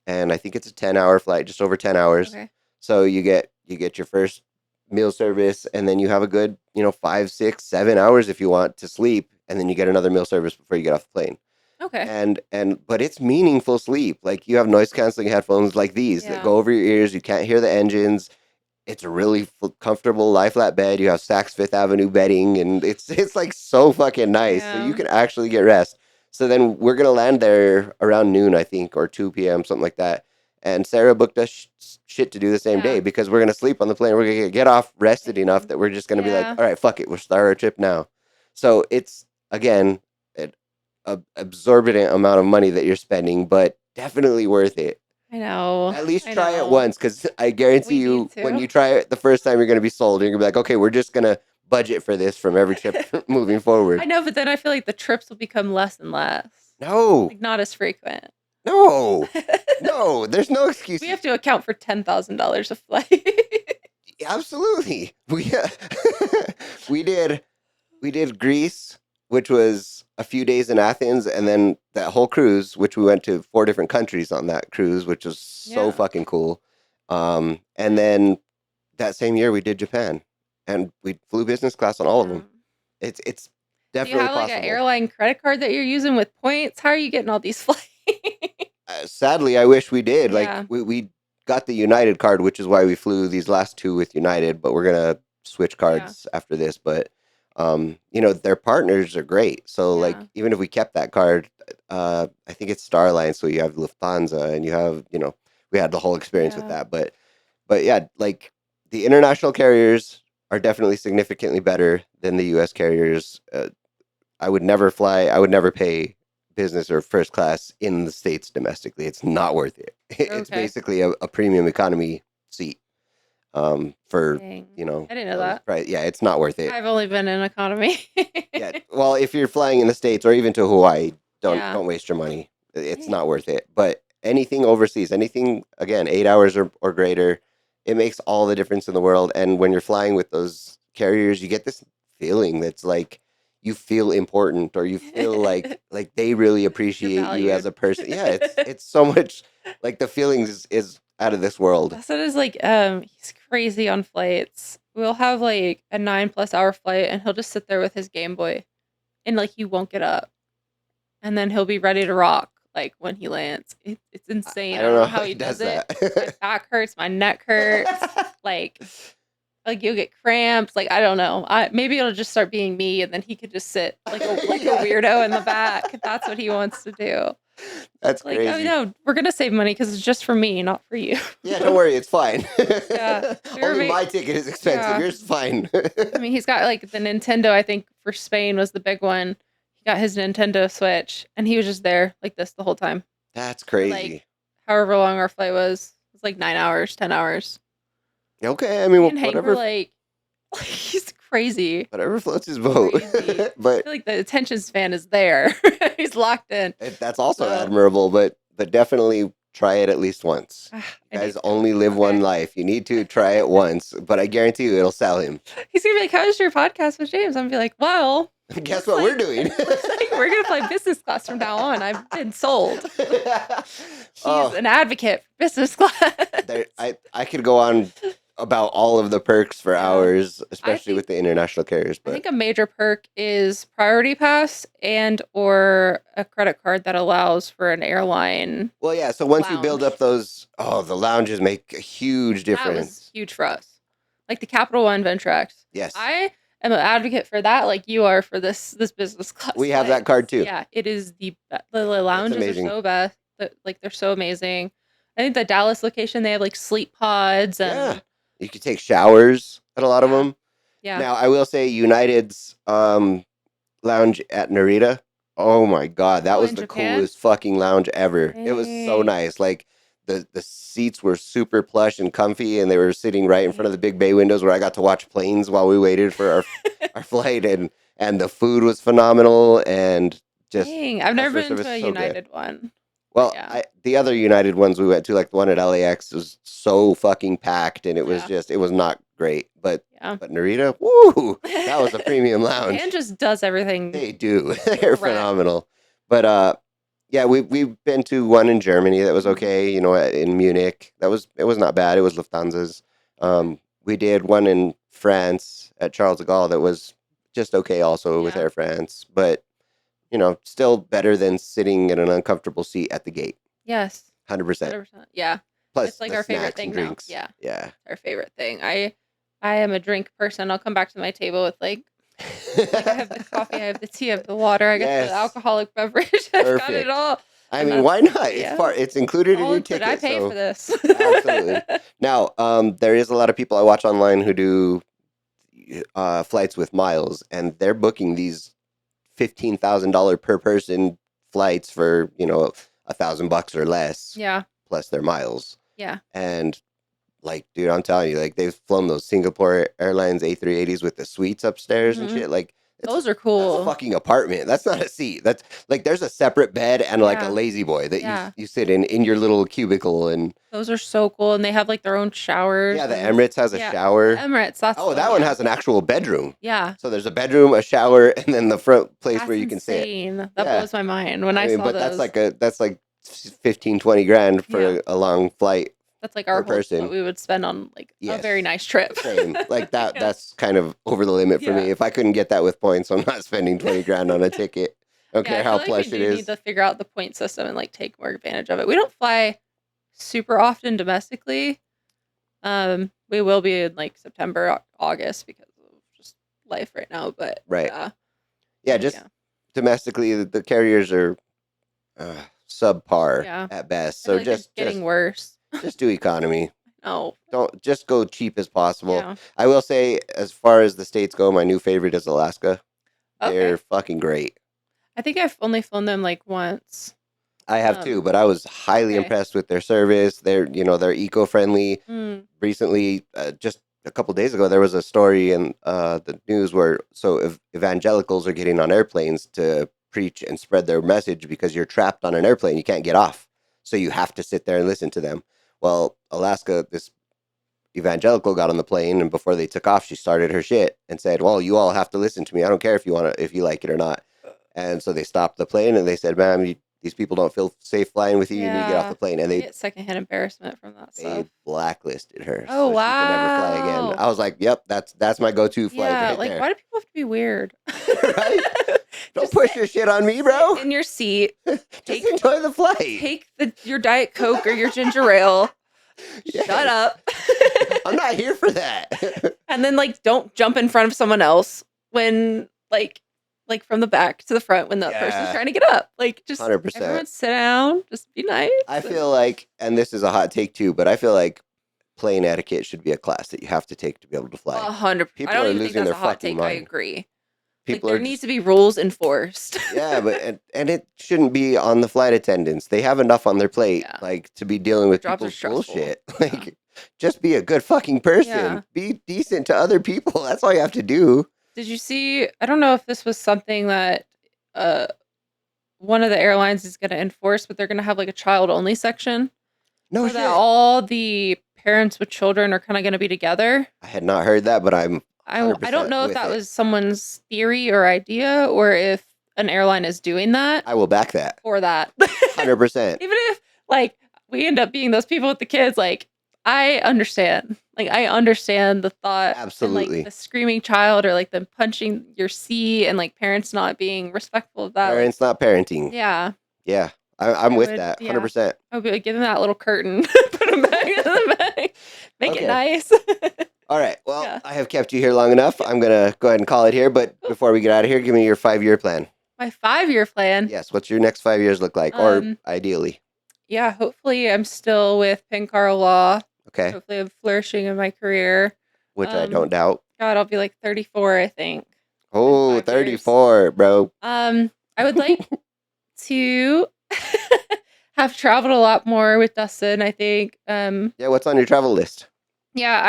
And I think it's a 10-hour flight, just over 10 hours. Okay. So you get you get your first meal service, and then you have a good, 5, 6, 7 hours if you want to sleep, and then you get another meal service before you get off the plane. Okay. But it's meaningful sleep. Like, you have noise canceling headphones like these that Yeah. go over your ears. You can't hear the engines. It's a really comfortable lie flat bed. You have Saks Fifth Avenue bedding, and it's like so fucking nice. So you Yeah. can actually get rest. So then we're gonna land there around noon, I think, or 2 p.m., something like that. And Sarah booked us shit to do the same Yeah. day because we're gonna sleep on the plane. We're gonna get off rested Dang. enough that we're just gonna be like, Yeah. all right, fuck it, we'll start our trip now. So it's again an absorbent amount of money that you're spending, but definitely worth it. I know. At least I try it know. once, because I guarantee We you, need to. when you try it the first time, you're going to be sold. You're going to be like, okay, we're just going to budget for this from every trip moving forward. I know, but then I feel like the trips will become less and less. No, Like, not as frequent. no, no. There's no excuse. We have to account for $10,000 a flight. Absolutely. We did Greece, which was a few days in Athens, and then that whole cruise, which we went to 4 different countries on that cruise, which was so Yeah. fucking cool. And then that same year we did Japan, and we flew business class on all of them. It's Do you definitely have like possible. an airline credit card that you're using with points? How are you getting all these flights? Sadly, I wish we did. Yeah. Like we got the United card, which is why we flew these last 2 with United, but we're gonna switch cards after this. But their partners are great. So like, Yeah. even if we kept that card, I think it's Star Alliance, so you have Lufthansa, and you have, we had the whole experience with Yeah. that. But yeah, like, the international carriers are definitely significantly better than the U.S. carriers. I would never pay business or first class in the States domestically. It's not worth it. It's Okay. basically a premium economy seat. For Dang. you know, I didn't know that. right? Yeah, it's not worth it. I've only been in economy. Yeah, well, if you're flying in the States or even to Hawaii, Yeah. don't waste your money. It's Dang. not worth it. But anything overseas, anything, again, 8 hours or greater, it makes all the difference in the world. And when you're flying with those carriers, you get this feeling that's like you feel important, or you feel like they really appreciate you as valued. a person. Yeah, it's so much, like, the feelings is out of this world. That's what is like. He's crazy on flights. We'll have like a 9+ hour flight, and he'll just sit there with his Game Boy, and like he won't get up, and then he'll be ready to rock like when he lands. It's insane. I don't know how he does it. My that. back hurts. My neck hurts. like you'll get cramps. Like, I don't know. Maybe it'll just start being me, and then he could just sit like a weirdo in the back if that's what he wants to do. That's Like, crazy. oh no, we're gonna save money because it's just for me, not for you. Yeah, don't worry, it's fine. Yeah. Only my ticket is expensive. Yeah. Yours is fine. I mean, he's got like the Nintendo. I think for Spain was the big one. He got his Nintendo Switch, and he was just there like this the whole time. That's crazy. Like, however long our flight was, it was like 9 hours, 10 hours. Okay, I mean, Me and Hank whatever. were like he's crazy. Whatever floats his boat. Crazy. I But feel like the attention span is there. He's locked in. that's also So- admirable. But definitely try it at least once. I You need guys to. only live one Okay. life. You need to try it once. But I guarantee you, it'll sell him. He's gonna be like, "How's your podcast with James?" I'm gonna be like, "Well, Guess looks what we're like- doing? looks like we're gonna fly business class from now on. I've been sold." He's Oh. an advocate for business class. I could go on about all of the perks for Yeah. hours, especially think- with the international carriers. I But think a major perk is Priority Pass and or a credit card that allows for an airline. well, yeah. So once you build Lounge. up those, the lounges make a huge That difference. was huge for us. Like the Capital One Ventrex. Yes, I am an advocate for that, like you are for this business class. we have flight. that card too. Yeah, it is the lounges are amazing. so best. Like they're so amazing. I think the Dallas location they have like sleep pods and Yeah. You could take showers at a lot of Yeah. them. yeah. Now, I will say United's lounge at Narita. Oh my God, that Oh, was in the Japan? coolest fucking lounge ever. It was so Dang. nice. Like, the seats were super plush and comfy, and they were sitting right in front of the big bay windows where I got to watch planes while we waited for our flight, and the food was phenomenal, and just Dang, I've never customer been to service a is so good. United one. well, Yeah. the other United ones we went to, like the one at LAX, was so fucking packed, and it was Yeah. it was not great. But Yeah. Narita, woo, that was a premium lounge. And just does everything. They do. They're Correct. phenomenal. But yeah, we've been to one in Germany that was Mhm. okay. In Munich, it was not bad. It was Lufthansa's. We did one in France at Charles de Gaulle that was just okay also with Yeah. Air France, but still better than sitting in an uncomfortable seat at the gate. Yes. 100%. 100%. Yeah. Plus It's like the our favorite snacks thing and now. drinks. Yeah. Yeah. Our favorite thing. I am a drink person. I'll come back to my table with like I have the coffee, I have the tea, I have the water, I got Yes. the alcoholic beverage. I've got Perfect. it all. I And mean, why that's- not? yeah. It's included in All your included. ticket. I pay so for this. absolutely. Now, there is a lot of people I watch online who do flights with miles, and they're booking these $15,000 per person flights for $1,000 or less. Yeah. Plus their miles. Yeah. And like, dude, I'm telling you, like they've flown those Singapore Airlines A380s with the suites upstairs and shit. Like, those are that's cool. a fucking apartment. That's not a seat. That's like there's a separate bed and like a lazy boy that you sit in your little cubicle. And those are so cool. And they have like their own showers. yeah, the Emirates has a shower. Emirates. That's that one has an actual bedroom. Yeah. So there's a bedroom, a shower, and then the front place That's where you can sit. insane. That blows my mind when I saw but those. that's like 15-20 grand for a long flight. That's like our per person. what we would spend on like a very nice trip. Same. Like that. That's kind of over the limit for me. If I couldn't get that with points, I'm not spending 20 grand on a ticket. I don't care how plush it is. We need to figure out the point system and like take more advantage of it. We don't fly super often domestically. We will be in like September, August because of just life right now. But just domestically, the carriers are subpar at best. So just getting worse. Just do economy. No. Don't just go cheap as possible. Yeah. I will say, as far as the states go, my new favorite is Alaska. Okay. They're fucking great. I think I've only flown them like once. I have too, but I was highly impressed with their service. They're eco-friendly. Recently, just a couple days ago, there was a story in the news where evangelicals are getting on airplanes to preach and spread their message because you're trapped on an airplane. You can't get off. So you have to sit there and listen to them. Well, Alaska, this evangelical got on the plane, and before they took off, she started her shit and said, "Well, you all have to listen to me. I don't care if you like it or not." And so they stopped the plane and they said, "Ma'am, these people don't feel safe flying with you. You need to get off the plane." And they get secondhand embarrassment from that stuff. They blacklisted her. Oh, so wow. She can never fly again. I was like, "Yep, that's my go-to flight." Yeah, right like there. why do people have to be weird? Right? Don't push your shit on me, bro. In your seat. Just enjoy the flight. Take your Diet Coke or your ginger ale. Yes. Shut up. I'm not here for that. And then like don't jump in front of someone else when like from the back to the front when that person's trying to get up. Like just 100%. Everyone sit down. Just be nice. I feel like, and this is a hot take too, but I feel like plane etiquette should be a class that you have to take to be able to fly. 100%. People are losing their fucking mind. I agree. There needs to be rules enforced. Yeah, but and it shouldn't be on the flight attendants. They have enough on their plate, like to be dealing with people's bullshit. Like, just be a good fucking person. Yeah. Be decent to other people. That's all you have to do. Did you see? I don't know if this was something that one of the airlines is going to enforce, but they're going to have like a child-only section. No shit. That all the parents with children are kind of going to be together. I had not heard that, but I don't know if that was someone's theory or idea, or if an airline is doing that. I will back that. For that. 100%. Even if, like, we end up being those people with the kids, like, I understand. Like, I understand the thought. Absolutely. And, like, the screaming child or, like, them punching your seat and, like, parents not being respectful of that. Parents not parenting. Yeah. Yeah. I'm with that. 100%. I would be like, give them that little curtain. Put them back in the bag. Make it nice. All right. Well, I have kept you here long enough. I'm going to go ahead and call it here. But before we get out of here, give me your 5-year plan. My 5-year plan? Yes. What's your next 5 years look like? Or ideally? Yeah. Hopefully I'm still with Pincaro Law. Okay. Hopefully I'm flourishing in my career. Which I don't doubt. God, I'll be like 34, I think. Oh, 34, bro. I would like to have traveled a lot more with Dustin, I think. Yeah, what's on your travel list? Yeah,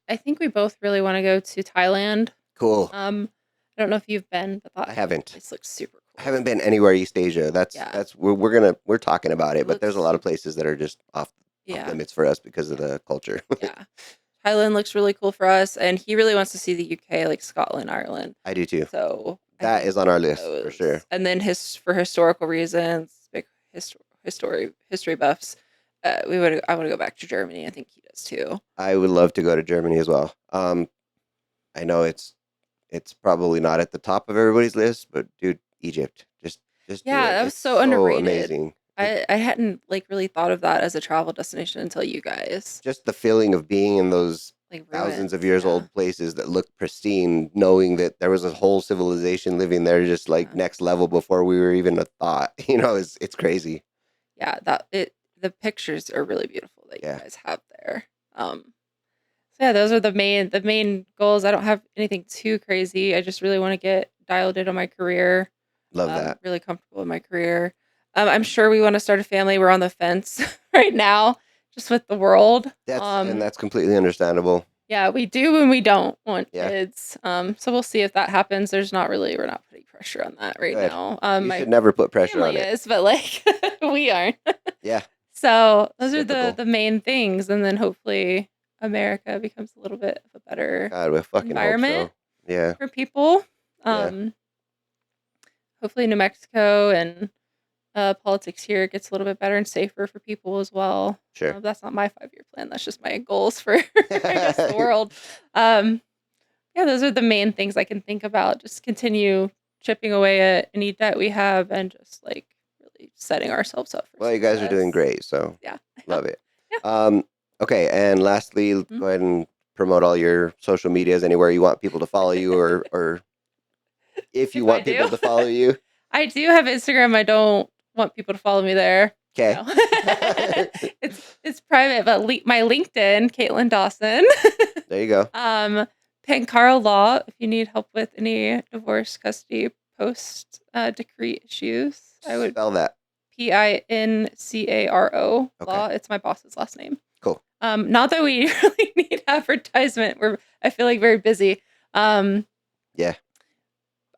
I think we both really want to go to Thailand. Cool. I don't know if you've been, but I haven't. This looks super cool. I haven't been anywhere East Asia. That's we're talking about it, but there's a lot of places that are just off limits for us because of the culture. Yeah. Thailand looks really cool for us, and he really wants to see the UK, like Scotland, Ireland. I do too. So that is on our list for sure. And then for historical reasons, big history buffs. I want to go back to Germany. I think he does too. I would love to go to Germany as well. I know it's probably not at the top of everybody's list, but dude, Egypt, just do Yeah, it. that was It's so so underrated. amazing. I hadn't like really thought of that as a travel destination until you guys. Just the feeling of being in those Like thousands of ruins, years yeah. old places that look pristine, knowing that there was a whole civilization living there, just like Yeah. next level before we were even a thought. You know, it's crazy. Yeah, the pictures are really beautiful that you Yeah. guys have there. So yeah, those are the main goals. I don't have anything too crazy. I just really want to get dialed in on my career. Love that. Really comfortable in my career. I'm sure we want to start a family. We're on the fence right now, just with the world. And that's completely understandable. Yeah, we do and we don't want Yeah. kids. So we'll see if that happens. We're not putting pressure on that right Good. now. You My should never put pressure on family it. is, but like we aren't. Yeah. So those are Typical. the main things, and then hopefully America becomes a little bit of a better God, we fucking environment hope so. Yeah. for people. Yeah. Hopefully New Mexico and politics here gets a little bit better and safer for people as well. Sure. That's not my 5-year plan. That's just my goals for I guess the world. Yeah, those are the main things I can think about. Just continue chipping away at any debt we have and just like really setting ourselves up for Well, you guys are success. doing great, so Yeah. love it. Yeah. Okay, and lastly, go ahead and promote all your social medias anywhere you want people to follow you, or if you want people to follow you. I do have Instagram. I don't want people to follow me there. Okay. No. it's private, but my LinkedIn, Caitlin Dawson. There you go. Pincaro Law, if you need help with any divorce, custody, post decree issues. I would spell that. Pincaro Law. Okay. It's my boss's last name. Cool. Not that we really need advertisement. I feel like very busy. Yeah.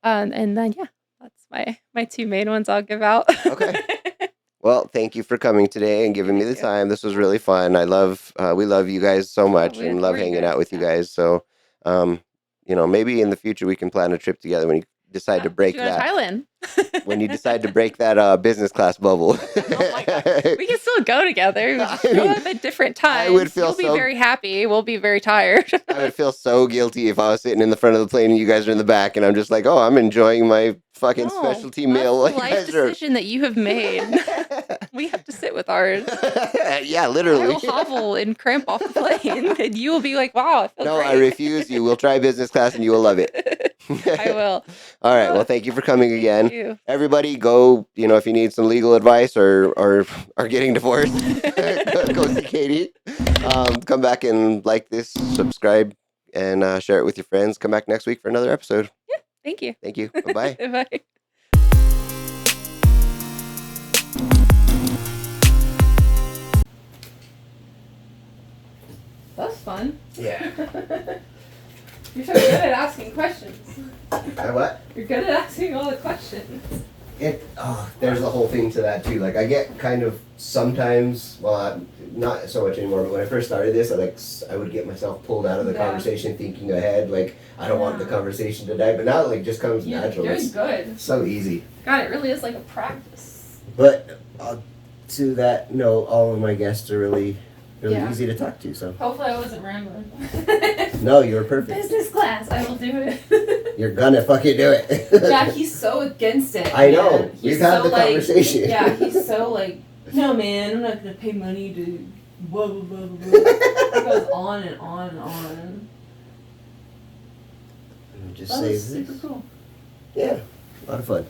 And then that's my two main ones I'll give out. Okay. Well, thank you for coming today and giving me the time. This was really fun. We love you guys so much and love hanging out with you guys. So, maybe in the future we can plan a trip together when you decide to break that. Thailand. When you decide to break that business class bubble. Oh my God. We can still go together. We just go up at different times. I would feel You'll be very happy. We'll be very tired. I would feel so guilty if I was sitting in the front of the plane and you guys are in the back and I'm just like, oh, I'm enjoying my fucking specialty meal. That's the life decision that you have made. We have to sit with ours. Yeah, literally. I will hobble and cramp off the plane, and you will be like, "Wow, I feel great." I refuse. You will try business class, and you will love it. I will. All right. Well, thank you for coming again. Thank you. Everybody, go. If you need some legal advice or are getting divorced, go see Katie. Come back and like this, subscribe, and share it with your friends. Come back next week for another episode. Yeah. Thank you. Thank you. Bye-bye. Bye. That's fun. Yeah. You're so good at asking questions. What? You're good at asking all the questions. There's a whole thing to that too. Like I get kind of sometimes, not so much anymore, but when I first started this, I would get myself pulled out of the conversation thinking ahead, like I don't want the conversation to die, but now it just comes natural. You're good. So easy. God, it really is like a practice. But to that note, all of my guests are really easy to talk to. So hopefully I wasn't rambling. No, you were perfect. Business class, I will do it. You're gonna fucking do it. Yeah, he's so against it. I know. We've had the conversation. Yeah, he's so like, no man, I'm not gonna pay money to blah blah blah blah blah. It goes on and on and on. Just say super cool. Yeah, a lot of fun.